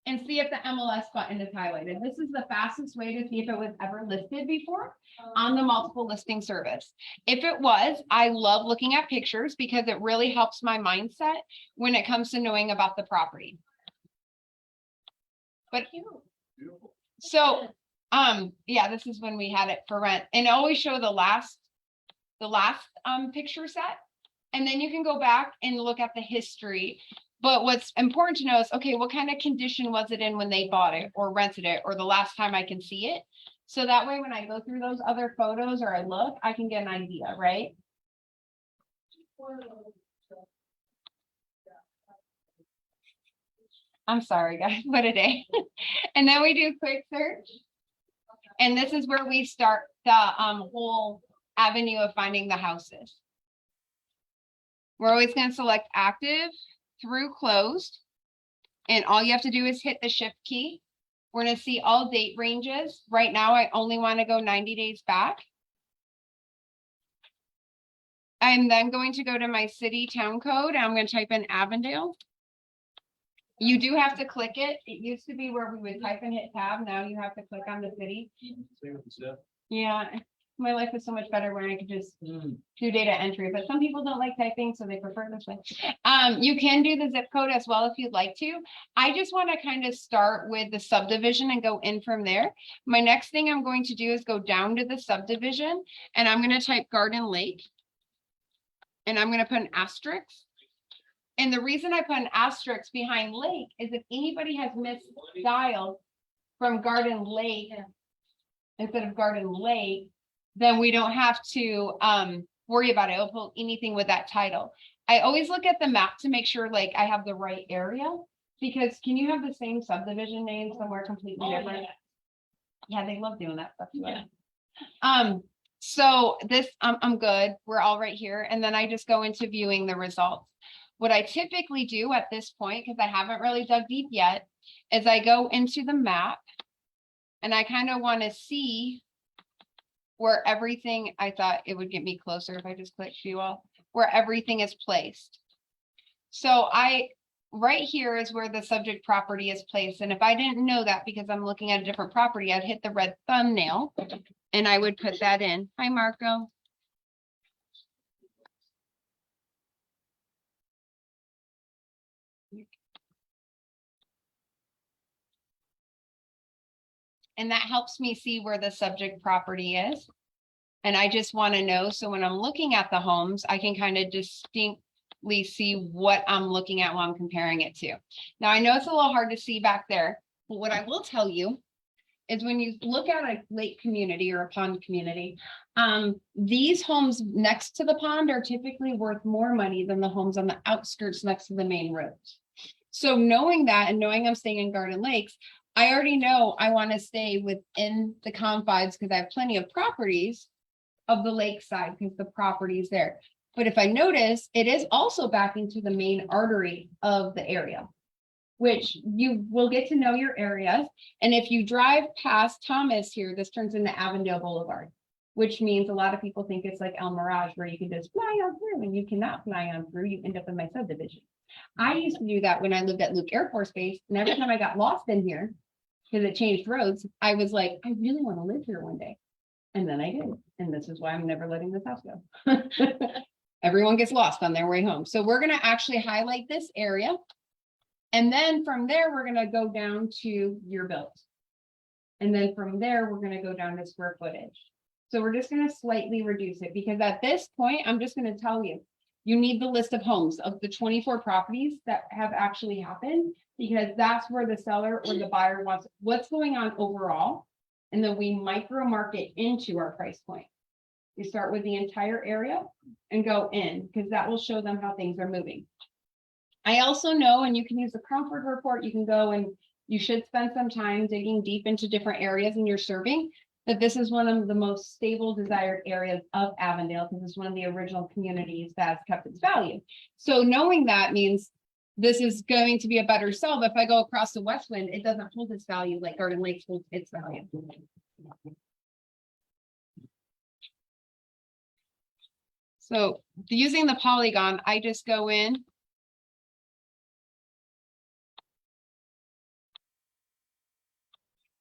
and see if the MLS button is highlighted. This is the fastest way to see if it was ever listed before on the multiple listing service. If it was, I love looking at pictures because it really helps my mindset when it comes to knowing about the property. But Beautiful. so, yeah, this is when we had it for rent, and always show the last picture set. And then you can go back and look at the history. But what's important to know is, okay, what kind of condition was it in when they bought it or rented it, or the last time I can see it? So that way, when I go through those other photos or I look, I can get an idea, right? I'm sorry, guys, what a day. And then we do quick search. And this is where we start the whole avenue of finding the houses. We're always going to select active through closed. And all you have to do is hit the shift key. We're going to see all date ranges. Right now, I only want to go 90 days back. I'm then going to go to my city town code. I'm going to type in Avondale. You do have to click it. It used to be where we would type and hit tab. Now you have to click on the city. Same with the zip. Yeah, my life is so much better when I could just do data entry, but some people don't like typing, so they prefer this way. You can do the zip code as well if you'd like to. I just want to kind of start with the subdivision and go in from there. My next thing I'm going to do is go down to the subdivision, and I'm going to type Garden Lake. And I'm going to put an asterisk. And the reason I put an asterisk behind Lake is if anybody has misdialed from Garden Lake instead of Garden Lake, then we don't have to worry about it. It'll pull anything with that title. I always look at the map to make sure like I have the right area, because can you have the same subdivision name somewhere completely different? Yeah, they love doing that stuff. Yeah. So this, I'm good. We're all right here. And then I just go into viewing the results. What I typically do at this point, because I haven't really dug deep yet, is I go into the map and I kind of want to see where everything, I thought it would get me closer if I just clicked view all, where everything is placed. So right here is where the subject property is placed. And if I didn't know that because I'm looking at a different property, I'd hit the red thumbnail and I would put that in. Hi, Marco. And that helps me see where the subject property is. And I just want to know, so when I'm looking at the homes, I can kind of distinctly see what I'm looking at while I'm comparing it to. Now, I know it's a little hard to see back there, but what I will tell you is when you look at a lake community or a pond community, these homes next to the pond are typically worth more money than the homes on the outskirts next to the main roads. So knowing that and knowing I'm staying in Garden Lakes, I already know I want to stay within the confines because I have plenty of properties of the lakeside because the property is there. But if I notice, it is also backing to the main artery of the area. which you will get to know your areas. And if you drive past Thomas here, this turns into Avondale Boulevard, which means a lot of people think it's like El Mirage where you can just fly on through, and you cannot fly on through. You end up in my subdivision. I used to do that when I lived at Luke Air Force Base, and every time I got lost in here, because it changed roads, I was like, I really want to live here one day. And then I did. And this is why I'm never letting this house go. Everyone gets lost on their way home. So we're going to actually highlight this area. And then from there, we're going to go down to year built. And then from there, we're going to go down to square footage. So we're just going to slightly reduce it, because at this point, I'm just going to tell you, you need the list of homes of the 24 properties that have actually happened, because that's where the seller or the buyer wants what's going on overall. And then we micro market into our price point. You start with the entire area and go in, because that will show them how things are moving. I also know, and you can use the Cromford report, you can go and you should spend some time digging deep into different areas in your serving, that this is one of the most stable, desired areas of Avondale, because it's one of the original communities that's kept its value. So knowing that means this is going to be a better sell. But if I go across the Westwind, it doesn't hold its value like Garden Lakes holds its value. So using the polygon, I just go in.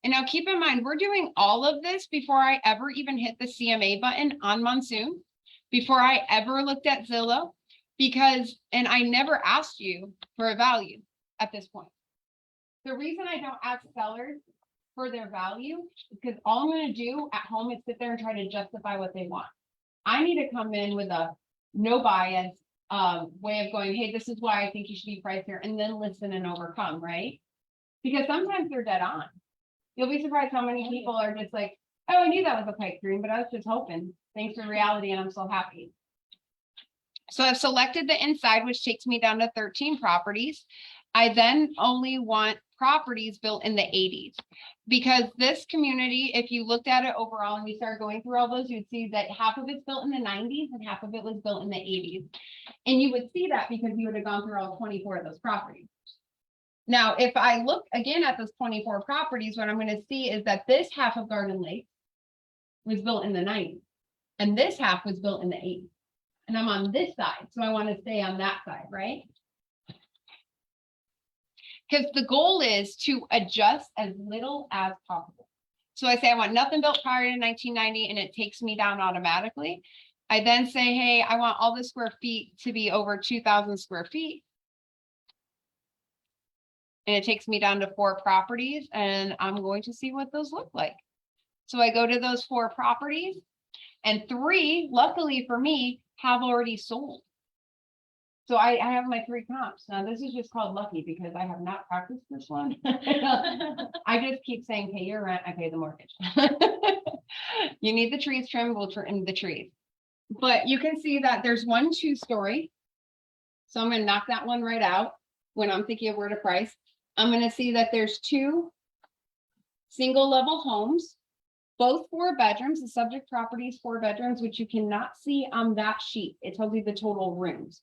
And now keep in mind, we're doing all of this before I ever even hit the CMA button on Monsoon, before I ever looked at Zillow, because, and I never asked you for a value at this point. The reason I don't ask sellers for their value is because all I'm going to do at home is sit there and try to justify what they want. I need to come in with a no bias way of going, hey, this is why I think you should be priced here, and then listen and overcome, right? Because sometimes they're dead on. You'll be surprised how many people are just like, oh, I knew that was a pipe dream, but I was just hoping. Thanks for reality, and I'm so happy. So I've selected the inside, which takes me down to 13 properties. I then only want properties built in the 80s, because this community, if you looked at it overall and we started going through all those, you'd see that half of it's built in the 90s and half of it was built in the 80s. And you would see that because you would have gone through all 24 of those properties. Now, if I look again at those 24 properties, what I'm going to see is that this half of Garden Lake was built in the 90s, and this half was built in the 80s. And I'm on this side, so I want to stay on that side, right? Because the goal is to adjust as little as possible. So I say I want nothing built prior to 1990, and it takes me down automatically. I then say, hey, I want all the square feet to be over 2,000 square feet. And it takes me down to 4 properties, and I'm going to see what those look like. So I go to those 4 properties, and 3, luckily for me, have already sold. So I have my 3 comps. Now this is just called lucky because I have not practiced this one. I just keep saying, pay your rent, I pay the mortgage. You need the trees trimmed, we'll trim the trees. But you can see that there's 1 2-story. So I'm going to knock that one right out when I'm thinking of where to price. I'm going to see that there's 2 single level homes, both 4 bedrooms. The subject property is 4 bedrooms, which you cannot see on that sheet. It tells you the total rooms.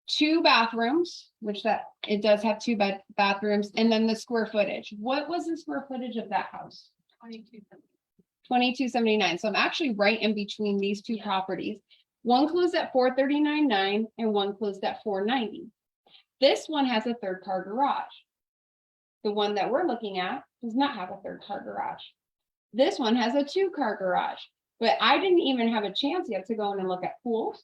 2 bathrooms, which that it does have 2 bathrooms, and then the square footage. What was the square footage of that house? 2279. So I'm actually right in between these 2 properties. One closed at 439.9 and one closed at 490. This one has a 3rd car garage. The one that we're looking at does not have a 3rd car garage. This one has a 2-car garage, but I didn't even have a chance yet to go in and look at pools,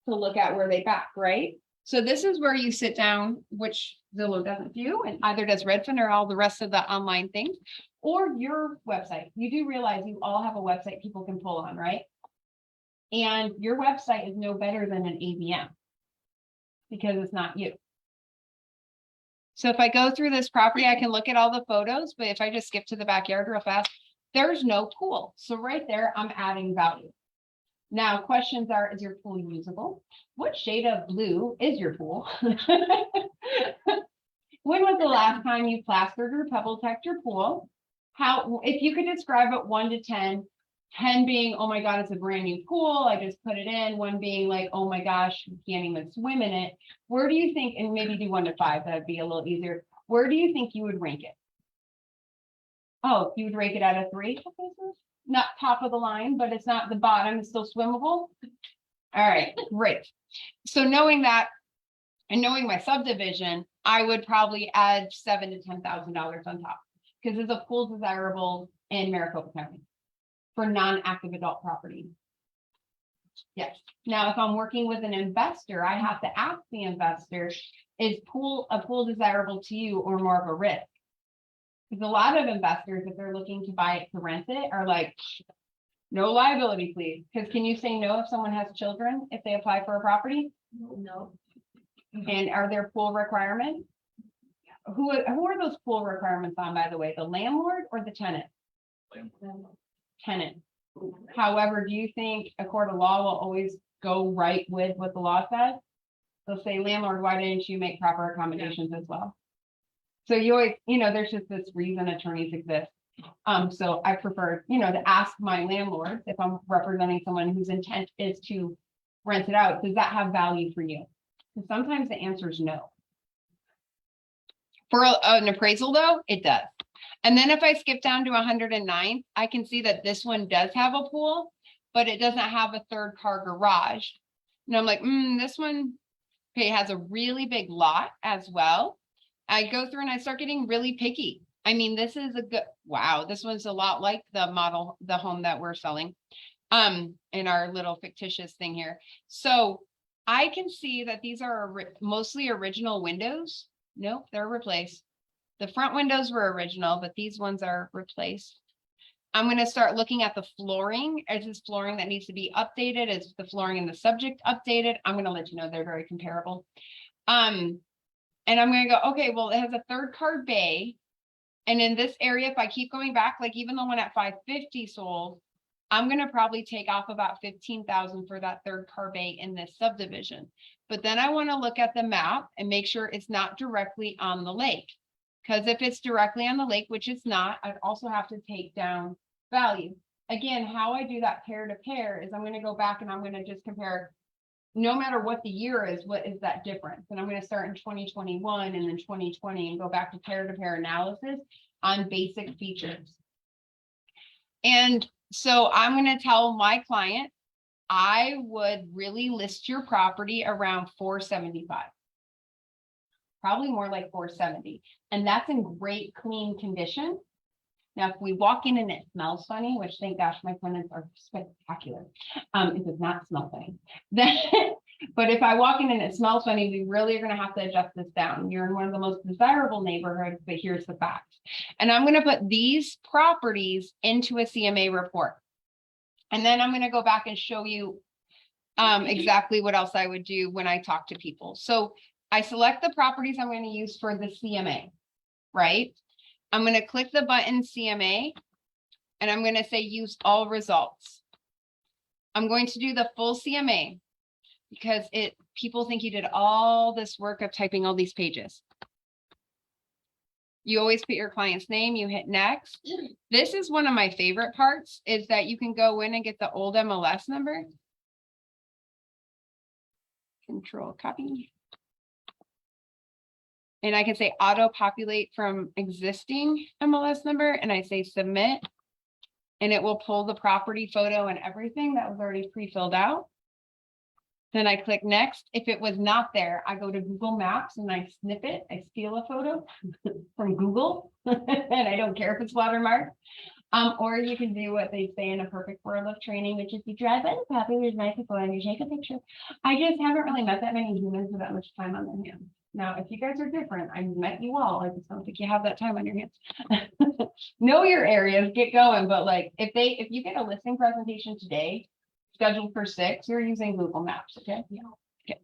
to look at where they back, right? So this is where you sit down, which Zillow doesn't do, and either does Redfin or all the rest of the online things, or your website. You do realize you all have a website people can pull on, right? And your website is no better than an AVM because it's not you. So if I go through this property, I can look at all the photos, but if I just skip to the backyard real fast, there's no pool. So right there, I'm adding value. Now, questions are, is your pool usable? What shade of blue is your pool? When was the last time you plastered or pebble teched your pool? How, if you could describe it 1 to 10, 10 being, oh my God, it's a brand new pool, I just put it in. 1 being like, oh my gosh, you can't even swim in it. Where do you think, and maybe do 1 to 5, that'd be a little easier. Where do you think you would rank it? Oh, you would rank it at a 3? Okay, so not top of the line, but it's not the bottom, it's still swimmable. All right, great. So knowing that and knowing my subdivision, I would probably add $7,000 to $10,000 on top. Because it's a pool desirable in Maricopa County for non-active adult property. Yes. Now, if I'm working with an investor, I have to ask the investor, is a pool desirable to you or more of a risk? Because a lot of investors, if they're looking to buy it to rent it, are like, no liability, please. Because can you say no if someone has children, if they apply for a property? No. And are there pool requirements? Who are those pool requirements on, by the way, the landlord or the tenant? Tenant. However, do you think a court of law will always go right with what the law says? They'll say, landlord, why didn't you make proper accommodations as well? So you always, there's just this reason attorneys exist. So I prefer, to ask my landlord if I'm representing someone whose intent is to rent it out, does that have value for you? Because sometimes the answer is no. For an appraisal though, it does. And then if I skip down to 109, I can see that this one does have a pool, but it doesn't have a 3rd car garage. And I'm like, this one, okay, has a really big lot as well. I go through and I start getting really picky. I mean, this is a good, wow, this one's a lot like the home that we're selling in our little fictitious thing here. So I can see that these are mostly original windows. Nope, they're replaced. The front windows were original, but these ones are replaced. I'm going to start looking at the flooring. Is this flooring that needs to be updated? Is the flooring in the subject updated? I'm going to let you know they're very comparable. And I'm going to go, okay, well, it has a 3rd car bay. And in this area, if I keep going back, like even the one at 550 sold, I'm going to probably take off about 15,000 for that 3rd car bay in this subdivision. But then I want to look at the map and make sure it's not directly on the lake. Because if it's directly on the lake, which it's not, I'd also have to take down value. Again, how I do that pair to pair is I'm going to go back and I'm going to just compare, no matter what the year is, what is that difference? And I'm going to start in 2021 and then 2020 and go back to pair analysis on basic features. And so I'm going to tell my client, I would really list your property around 475. Probably more like 470. And that's in great, clean condition. Now, if we walk in and it smells funny, which thank gosh, my tenants are spectacular. It does not smell funny. But if I walk in and it smells funny, we really are going to have to adjust this down. You're in one of the most desirable neighborhoods, but here's the fact. And I'm going to put these properties into a CMA report. And then I'm going to go back and show you exactly what else I would do when I talk to people. So I select the properties I'm going to use for the CMA, right? I'm going to click the button CMA and I'm going to say use all results. I'm going to do the full CMA because people think you did all this work of typing all these pages. You always put your client's name, you hit next. This is one of my favorite parts is that you can go in and get the old MLS number. Control copy. And I can say auto populate from existing MLS number and I say submit and it will pull the property photo and everything that was already pre-filled out. Then I click next. If it was not there, I go to Google Maps and I snip it. I steal a photo from Google and I don't care if it's watermarked. Or you can do what they say in a perfect world of training, which is you drive by the property, there's nice people and you take a picture. I just haven't really met that many humans with that much time on their hands. Now, if you guys are different, I've met you all. I just don't think you have that time on your hands. Know your areas, get going. But like if you get a listing presentation today, scheduled for 6, you're using Google Maps, okay? Yeah. Okay.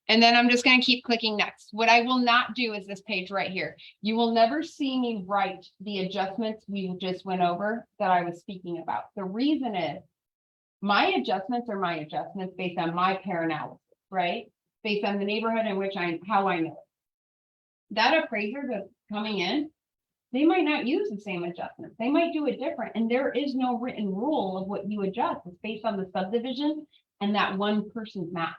And then I'm just going to keep clicking next. What I will not do is this page right here. You will never see me write the adjustments we just went over that I was speaking about. The reason is my adjustments are my adjustments based on my pair analysis, right? Based on the neighborhood in which how I know it. That appraiser that's coming in, they might not use the same adjustments. They might do it different. And there is no written rule of what you adjust. It's based on the subdivision and that one person's map.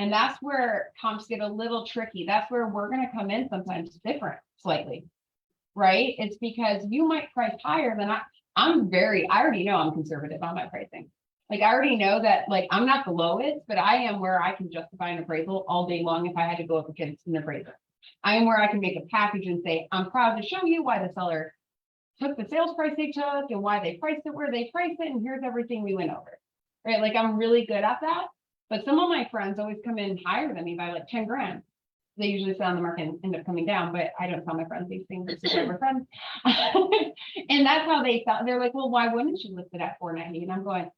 And that's where comps get a little tricky. That's where we're gonna come in sometimes different slightly. Right? It's because you might price higher than I already know I'm conservative on my pricing. Like, I already know that, like, I'm not the lowest, but I am where I can justify an appraisal all day long if I had to go up against an appraiser. I am where I can make a package and say, I'm proud to show you why the seller took the sales price they took and why they priced it where they priced it, and here's everything we went over. Right? Like, I'm really good at that. But some of my friends always come in higher than me by like 10 grand. They usually sell on the market and end up coming down, but I don't tell my friends these things. It's never friends. And that's how they thought. They're like, well, why wouldn't you list it at 490? And I'm going,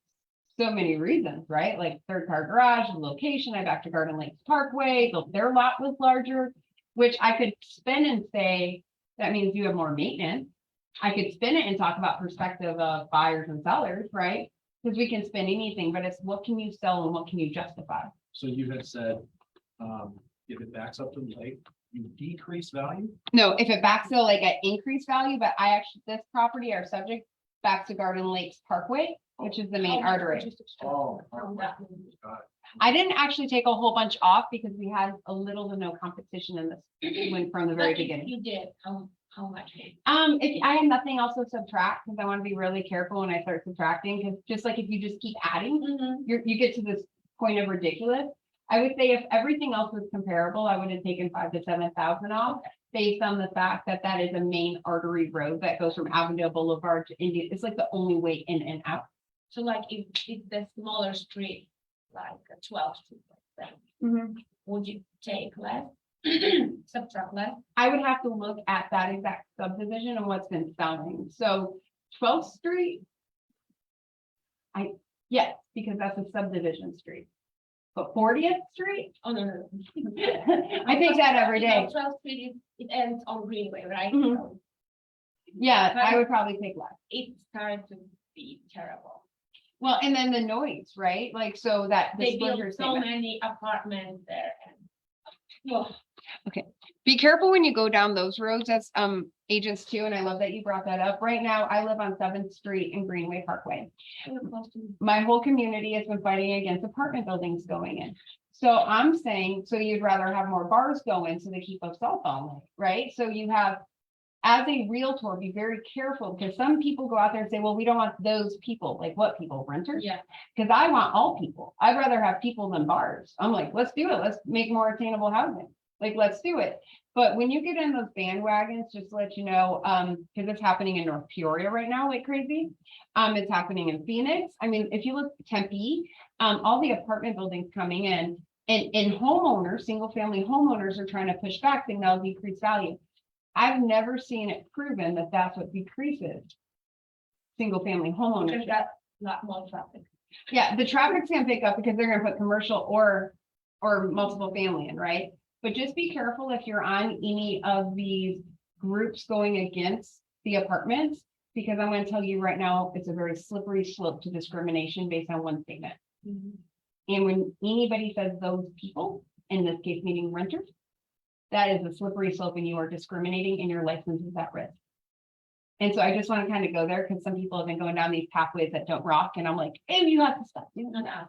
so many reasons, right? Like third car garage, the location, I back to Garden Lakes Parkway, their lot was larger, which I could spin and say, that means you have more maintenance. I could spin it and talk about perspective of buyers and sellers, right? Because we can spin anything, but it's what can you sell and what can you justify? So you had said, if it backs up to the lake, you decrease value? No, if it backs to like an increased value, but I actually, this property, our subject, backs to Garden Lakes Parkway, which is the main artery. Oh. I didn't actually take a whole bunch off because we had a little to no competition in this when from the very beginning. You did, how much? If I have nothing else to subtract, because I want to be really careful when I start subtracting, because just like if you just keep adding, you get to this point of ridiculous. I would say if everything else was comparable, I would have taken 5,000 to 7,000 off, based on the fact that that is a main artery road that goes from Avondale Boulevard to Indian. It's like the only way in and out. So like if the smaller street, like a 12 street, like that, would you take less? Subtract less? I would have to look at that exact subdivision and what's been selling. So 12th Street. Yes, because that's a subdivision street. But 40th Street, Oh, no. I think that every day. 12th Street, it ends on Greenway, right? Mhm. So Yeah, I would probably take less. it started to be terrible. Well, and then the noise, right? Like, so that They built disclosure so statement. many apartments there and. Well, Be careful when you go down those roads as agents too, and I love that you brought that up. Right now, I live on 7th Street and Greenway Parkway. My whole community has been fighting against apartment buildings going in. So I'm saying, so you'd rather have more bars go in so they keep us off all night, right? So you have, as a realtor, be very careful, because some people go out there and say, well, we don't want those people. Like what people, renters? yeah, Because I want all people. I'd rather have people than bars. I'm like, let's do it. Let's make more attainable housing. Like, let's do it. But when you get in those bandwagons, just to let you know, because it's happening in North Peoria right now, like crazy. It's happening in Phoenix. I mean, if you look at Tempe, all the apartment buildings coming in, and homeowners, single family homeowners are trying to push back, saying they'll decrease value. I've never seen it proven that that's what decreases single family homeowners. because got a lot more traffic. Yeah, the traffic's gonna pick up because they're gonna put commercial or multiple family in, right? But just be careful if you're on any of these groups going against the apartments, because I'm gonna tell you right now, it's a very slippery slope to discrimination based on one statement. And when anybody says those people, in this case meaning renters, that is a slippery slope and you are discriminating and your license is at risk. And so I just want to kind of go there because some people have been going down these pathways that don't rock. And I'm like, hey, you have to stop doing that.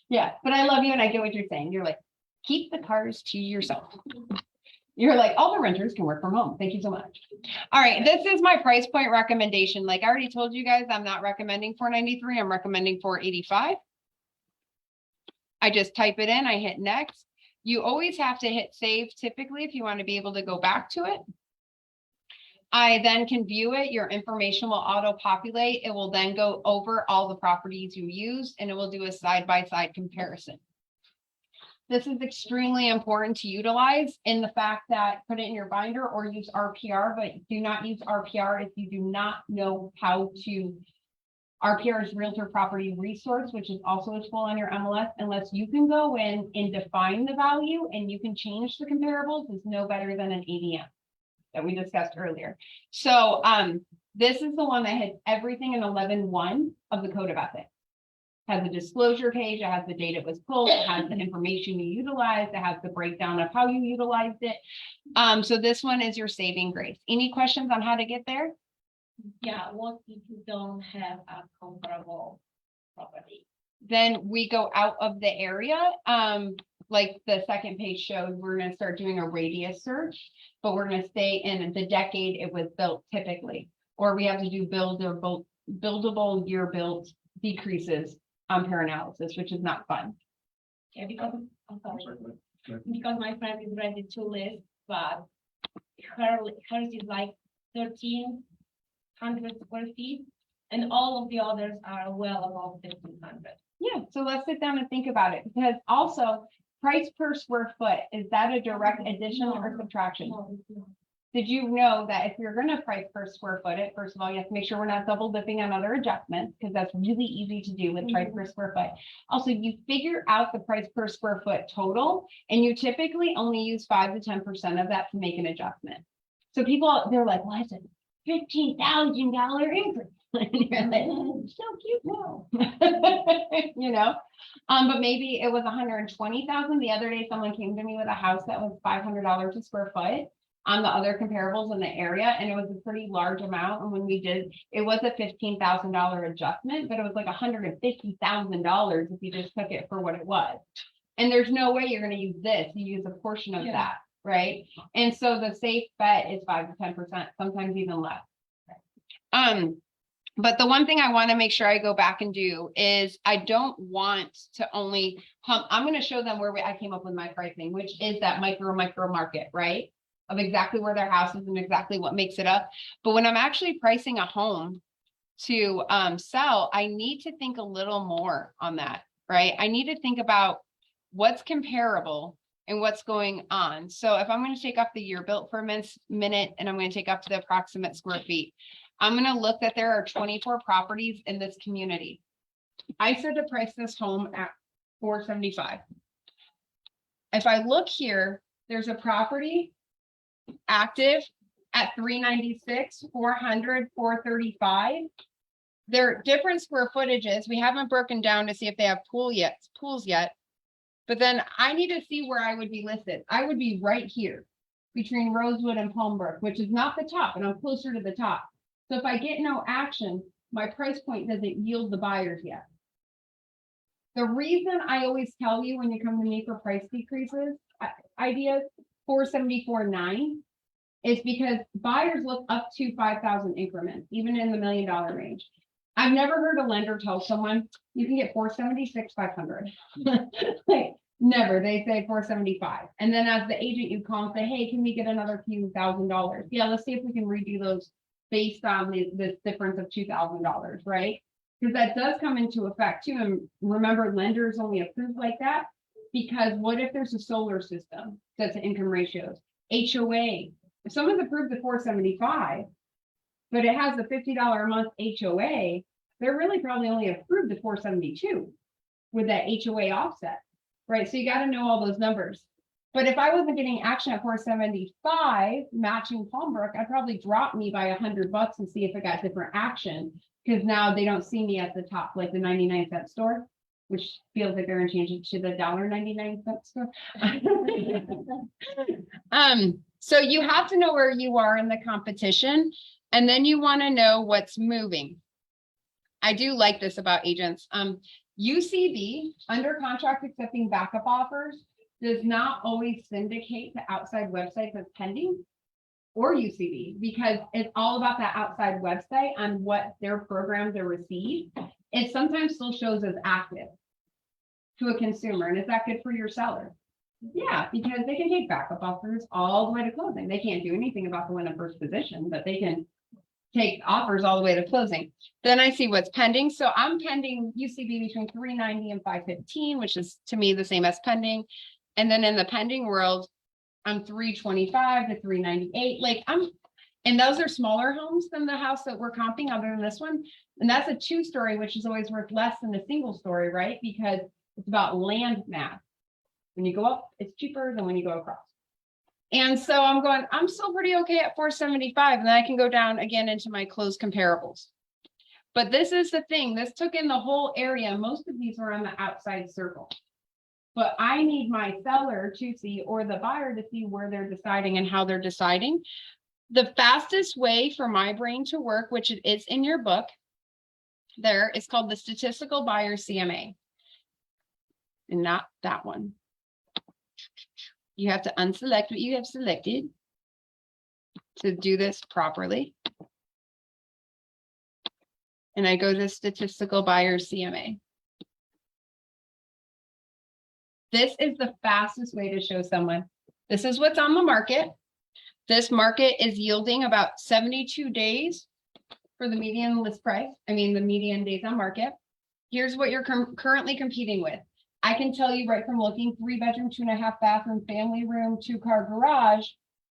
Yeah, but I love you and I get what you're saying. You're like, keep the cars to yourself. You're like, all the renters can work from home. Thank you so much. All right, this is my price point recommendation. Like I already told you guys, I'm not recommending 493. I'm recommending 485. I just type it in, I hit next. You always have to hit save typically if you want to be able to go back to it. I then can view it. Your information will auto-populate. It will then go over all the properties you used and it will do a side-by-side comparison. This is extremely important to utilize in the fact that put it in your binder or use RPR, but do not use RPR if you do not know how to. RPR is Realtor Property Resource, which is also a tool on your MLS, unless you can go in and define the value and you can change the comparables, is no better than an ADM that we discussed earlier. So this is the one that has everything in 11.1 of the Code of Ethics. Has a disclosure page, it has the date it was pulled, it has the information you utilized, it has the breakdown of how you utilized it. So this one is your saving grace. Any questions on how to get there? Yeah, what if you don't have a comparable property? Then we go out of the area. like the second page showed, we're gonna start doing a radius search, but we're gonna stay in the decade it was built typically. Or we have to do buildable year built decreases on paralysis, which is not fun. Yeah, because, I'm sorry, Sorry, go ahead. because my friend is ready to list, but hers is like 1,300 square feet, and all of the others are well above 1,500. Yeah, so let's sit down and think about it, because also price per square foot, is that a direct addition or subtraction? No, it's not. Did you know that if you're gonna price per square foot, first of all, you have to make sure we're not double dipping on other adjustments, because that's really easy to do with price per square foot. Also, you figure out the price per square foot total, and you typically only use 5 to 10% of that to make an adjustment. So people, they're like, well, it's a $15,000 increase. And you're like, so cute, no. You know, but maybe it was 120,000. The other day, someone came to me with a house that was $500 a square foot on the other comparables in the area, and it was a pretty large amount. And when we did, it was a $15,000 adjustment, but it was like $150,000 if you just took it for what it was. And there's no way you're going to use this. You use a portion of Yeah. that, right? And so the safe bet is 5 to 10%, sometimes even less. But the one thing I want to make sure I go back and do is I don't want to only I'm going to show them where I came up with my pricing, which is that micro market, right? Of exactly where their house is and exactly what makes it up. But when I'm actually pricing a home to sell, I need to think a little more on that, right? I need to think about what's comparable and what's going on. So if I'm going to take off the year built for a minute, and I'm going to take off the approximate square feet, I'm going to look that there are 24 properties in this community. I said to price this home at $475. If I look here, there's a property active at 396, 400, 435. They're different square footages. We haven't broken down to see if they have pools yet. But then I need to see where I would be listed. I would be right here between Rosewood and Palmbrook, which is not the top, and I'm closer to the top. So if I get no action, my price point doesn't yield the buyers yet. The reason I always tell you when you come to me for price decreases, ideas, 474.9, is because buyers look up to 5,000 increments, even in the $1 million range. I've never heard a lender tell someone you can get 476, 500. Like, never. They say 475. And then as the agent, you call and say, hey, can we get another few $1,000? Yeah, let's see if we can redo those based on this difference of $2,000, right? Because that does come into effect too. And remember, lenders only approve like that because what if there's a solar system that's income ratios, HOA? If someone's approved the 475, but it has a $50 a month HOA, they're really probably only approved the 472 with that HOA offset, right? So you got to know all those numbers. But if I wasn't getting action at 475 matching Palmbrook, I'd probably drop me by $100 and see if it got different action, because now they don't see me at the top, like the 99-cent store, which feels like they're going to change it to the $1.99 store. So you have to know where you are in the competition, and then you want to know what's moving. I do like this about agents. UCB, under contract accepting backup offers, does not always syndicate to outside websites as pending or UCB, because it's all about that outside website on what their programs are received. It sometimes still shows as active to a consumer. And is that good for your seller? Yeah, because they can take backup offers all the way to closing. They can't do anything about the one in first position, but they can take offers all the way to closing. Then I see what's pending. So I'm pending UCB between 390 and 515, which is to me the same as pending. And then in the pending world, I'm 325 to 398. Like and those are smaller homes than the house that we're comping other than this one. And that's a 2-story, which is always worth less than a 1-story, right? Because it's about land math. When you go up, it's cheaper than when you go across. And so I'm still pretty okay at 475. And then I can go down again into my closed comparables. But this is the thing, this took in the whole area. Most of these are on the outside circle. But I need my seller to see, or the buyer to see where they're deciding and how they're deciding. The fastest way for my brain to work, which it is in your book, there is called the Statistical Buyer CMA. And not that one. You have to unselect what you have selected to do this properly. And I go to statistical buyers CMA. This is the fastest way to show someone. This is what's on the market. This market is yielding about 72 days for the median list price. I mean, the median days on market. Here's what you're currently competing with. I can tell you right from looking, 3-bedroom, 2.5 bathroom, family room, 2-car garage,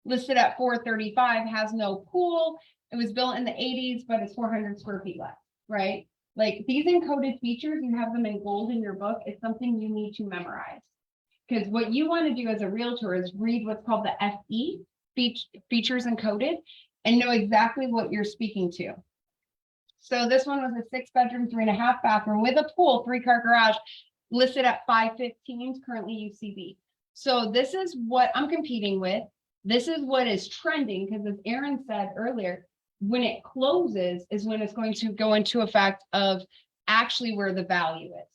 listed at 435, has no pool. It was built in the 80s, but it's 400 square feet less, right? Like these encoded features, you have them in gold in your book. It's something you need to memorize. Because what you want to do as a realtor is read what's called the FE, features encoded, and know exactly what you're speaking to. So this one was a 6-bedroom, 3.5 bathroom with a pool, 3-car garage, listed at 515, currently UCB. So this is what I'm competing with. This is what is trending, because as Aaron said earlier, when it closes is when it's going to go into effect of actually where the value is.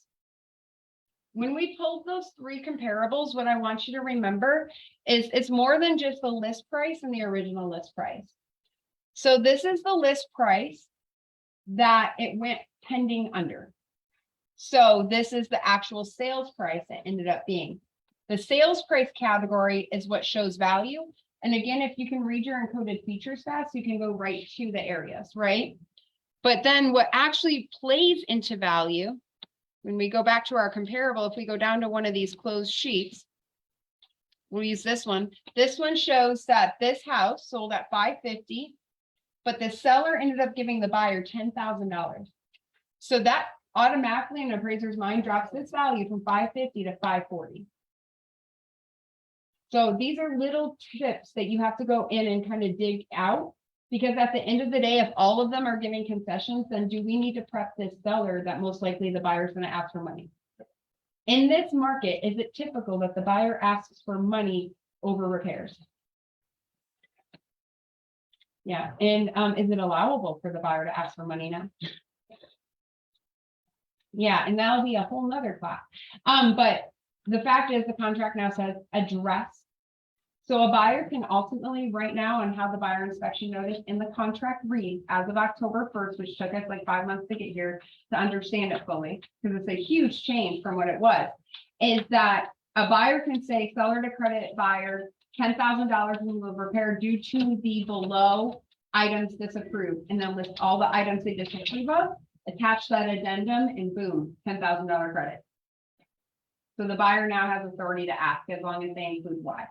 When we pulled those 3 comparables, what I want you to remember is it's more than just the list price and the original list price. So this is the list price that it went pending under. So this is the actual sales price that ended up being. The sales price category is what shows value. And again, if you can read your encoded features fast, you can go right to the areas, right? But then what actually plays into value, when we go back to our comparable, if we go down to one of these closed sheets, we'll use this one. This one shows that this house sold at 550, but the seller ended up giving the buyer $10,000. So that automatically in an appraiser's mind drops this value from 550 to 540. So these are little tips that you have to go in and kind of dig out, because at the end of the day, if all of them are giving concessions, then do we need to prep this seller that most likely the buyer is going to ask for money? In this market, is it typical that the buyer asks for money over repairs? Yeah, and is it allowable for the buyer to ask for money now? Yeah, and that'll be a whole nother class. But the fact is the contract now says address. So a buyer can ultimately right now on how the buyer inspection notice in the contract reads as of October 1st, which took us like 5 months to get here to understand it fully, because it's a huge change from what it was, is that a buyer can say seller to credit buyer $10,000 in lieu of repair due to the below items disapproved, and then list all the items they disapprove of, attach that addendum, and boom, $10,000 credit. So the buyer now has authority to ask as long as they include why.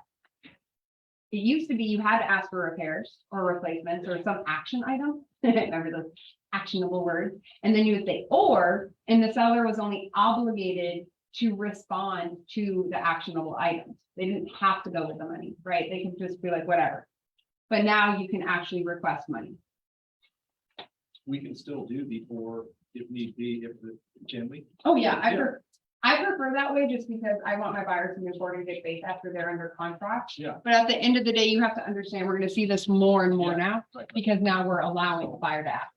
It used to be you had to ask for repairs or replacements or some action item. Remember those actionable words? And then you would say, or, and the seller was only obligated to respond to the actionable items. They didn't have to go with the money, right? They could just be like, whatever. But now you can actually request money. We can still do the or if need be, can we? Oh, yeah, I prefer that way just because I want my buyers to move forward and get paid after they're under contract. Yeah. But at the end of the day, you have to understand, we're gonna see this more and more now, Right. because now we're allowing the buyer to ask.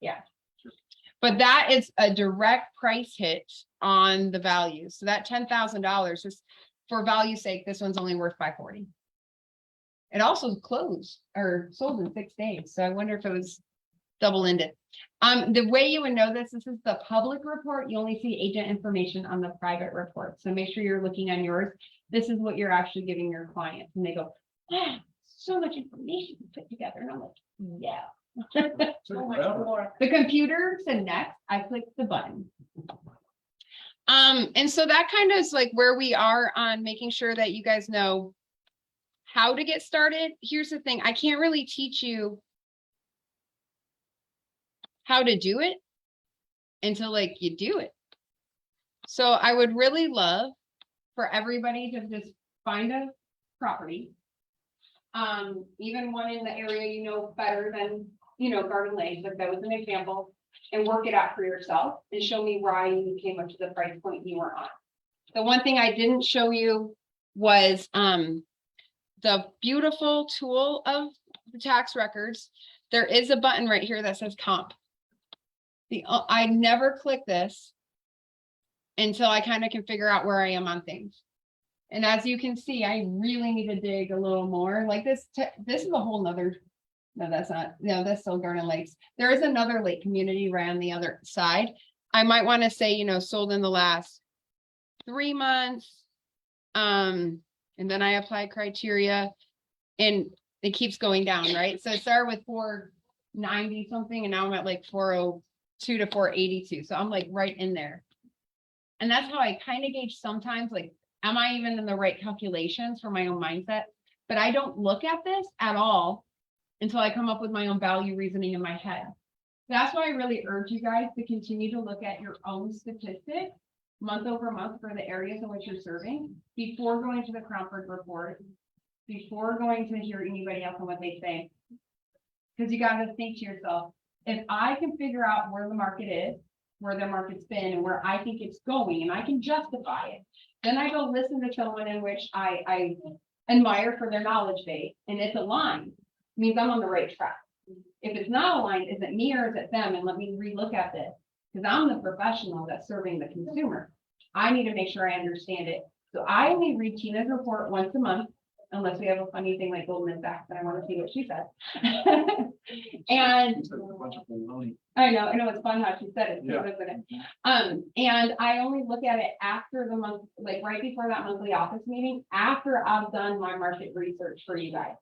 Yeah. Sure. But that is a direct price hit on the value. So that $10,000 is for value's sake, this one's only worth $540. It also closed or sold in 6 days. So I wonder if it was double-ended. The way you would know this is the public report. You only see agent information on the private report. So make sure you're looking on yours. This is what you're actually giving your clients. And they go, ah, so much information to put together. And I'm like, yeah. Took forever. The computer said next, I clicked the button. And so that kind of is like where we are on making sure that you guys know how to get started. Here's the thing, I can't really teach you how to do it until like you do it. So I would really love for everybody to just find a property. Even one in the area you know better than, you know, Garden Lake, but that was an example, and work it out for yourself and show me why you came up to the price point you were on. The one thing I didn't show you was the beautiful tool of the tax records. There is a button right here that says comp. I never click this until I kind of can figure out where I am on things. And as you can see, I really need to dig a little more, like this is a whole nother, no, that's not, no, that's still Garden Lakes. There is another lake community right on the other side. I might want to say, sold in the last 3 months. And then I apply criteria and it keeps going down, right? So it started with 490 something and now I'm at like 402 to 482. So I'm like right in there. And that's how I kind of gauge sometimes, like, am I even in the right calculations for my own mindset? But I don't look at this at all until I come up with my own value reasoning in my head. That's why I really urge you guys to continue to look at your own statistics month over month for the areas in which you're serving before going to the Cromford report, before going to hear anybody else and what they say. Because you got to think to yourself, if I can figure out where the market is, where the market's been and where I think it's going, and I can justify it, then I go listen to someone in which I admire for their knowledge base, and it's aligned, means I'm on the right track. If it's not aligned, is it me or is it them? And let me relook at this, because I'm the professional that's serving the consumer. I need to make sure I understand it. So I only read Tina's report once a month, unless we have a funny thing like Goldman Sachs, and I want to see what she said. And It's a bunch of baloney. I know, it's fun how she said it, too, Yeah. isn't it? And I only look at it after the month, like right before that monthly office meeting, after I've done my market research for you guys.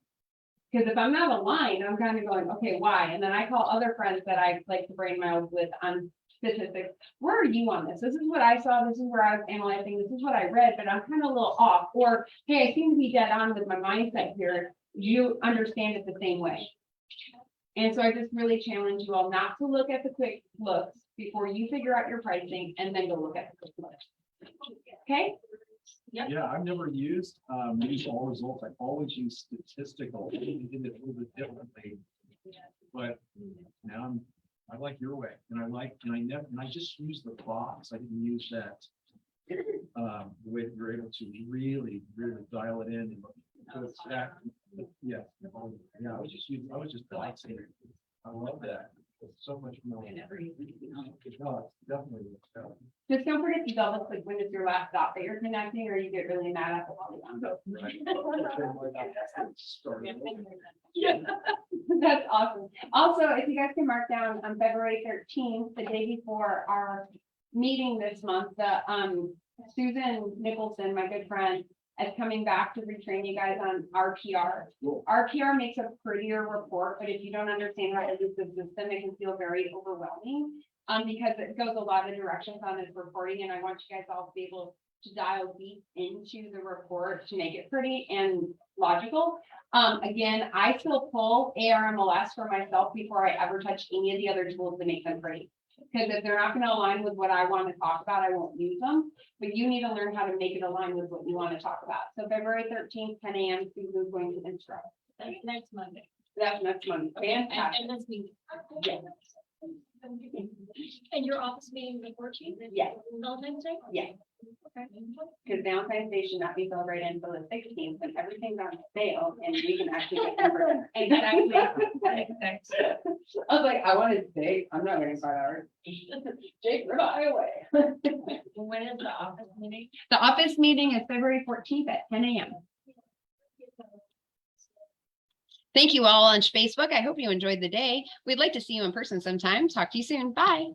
Because if I'm not aligned, I'm kind of going, okay, why? And then I call other friends that I like to brain mouth with on statistics. Where are you on this? This is what I saw. This is where I was analyzing. This is what I read, but I'm kind of a little off. Or, hey, I seem to be dead on with my mindset here. Do you understand it the same way? And so I just really challenge you all not to look at the quick looks before you figure out your pricing and then go look at the quick looks. Okay? Yeah, I've never used all results. I've always used statistical. I did it a little bit differently. But now I like your way, and I just use the box. I didn't use that the way that you're able to really dial it in and so it's that. Yeah, I was just boxing it. I love that. It's so much more. No, it's definitely. Just don't forget to double click when it's your last dot that you're connecting or you get really mad at the polygon. Right. That's awesome. Also, if you guys can mark down on February 13th, the day before our meeting this month, the Susan Nicholson, my good friend, is coming back to retrain you guys on RPR. Cool. RPR makes a prettier report, but if you don't understand how to use the system, it can feel very overwhelming. Because it goes a lot of directions on its reporting, and I want you guys all to be able to dial deep into the report to make it pretty and logical. Again, I still pull ARMLS for myself before I ever touch any of the other tools to make them pretty. Because if they're not going to align with what I want to talk about, I won't use them. But you need to learn how to make it align with what you want to talk about. So February 13th, 10 a.m. Susan's going to instruct. That's next Monday. That's next month. Fantastic. And this week. Yeah. And your office meeting the 14th? Yeah. Valentine's Day? Yeah. Okay. Because Valentine's Day should not be celebrated until the 16th when everything's on sale and we can actually get them for dinner. Exactly. I was like, I wanted steak. I'm not waiting 5 hours. Jake, ribeye away. When is the office meeting? The office meeting is February 14th at 10 a.m. Thank you all on Facebook. I hope you enjoyed the day. We'd like to see you in person sometime. Talk to you soon. Bye.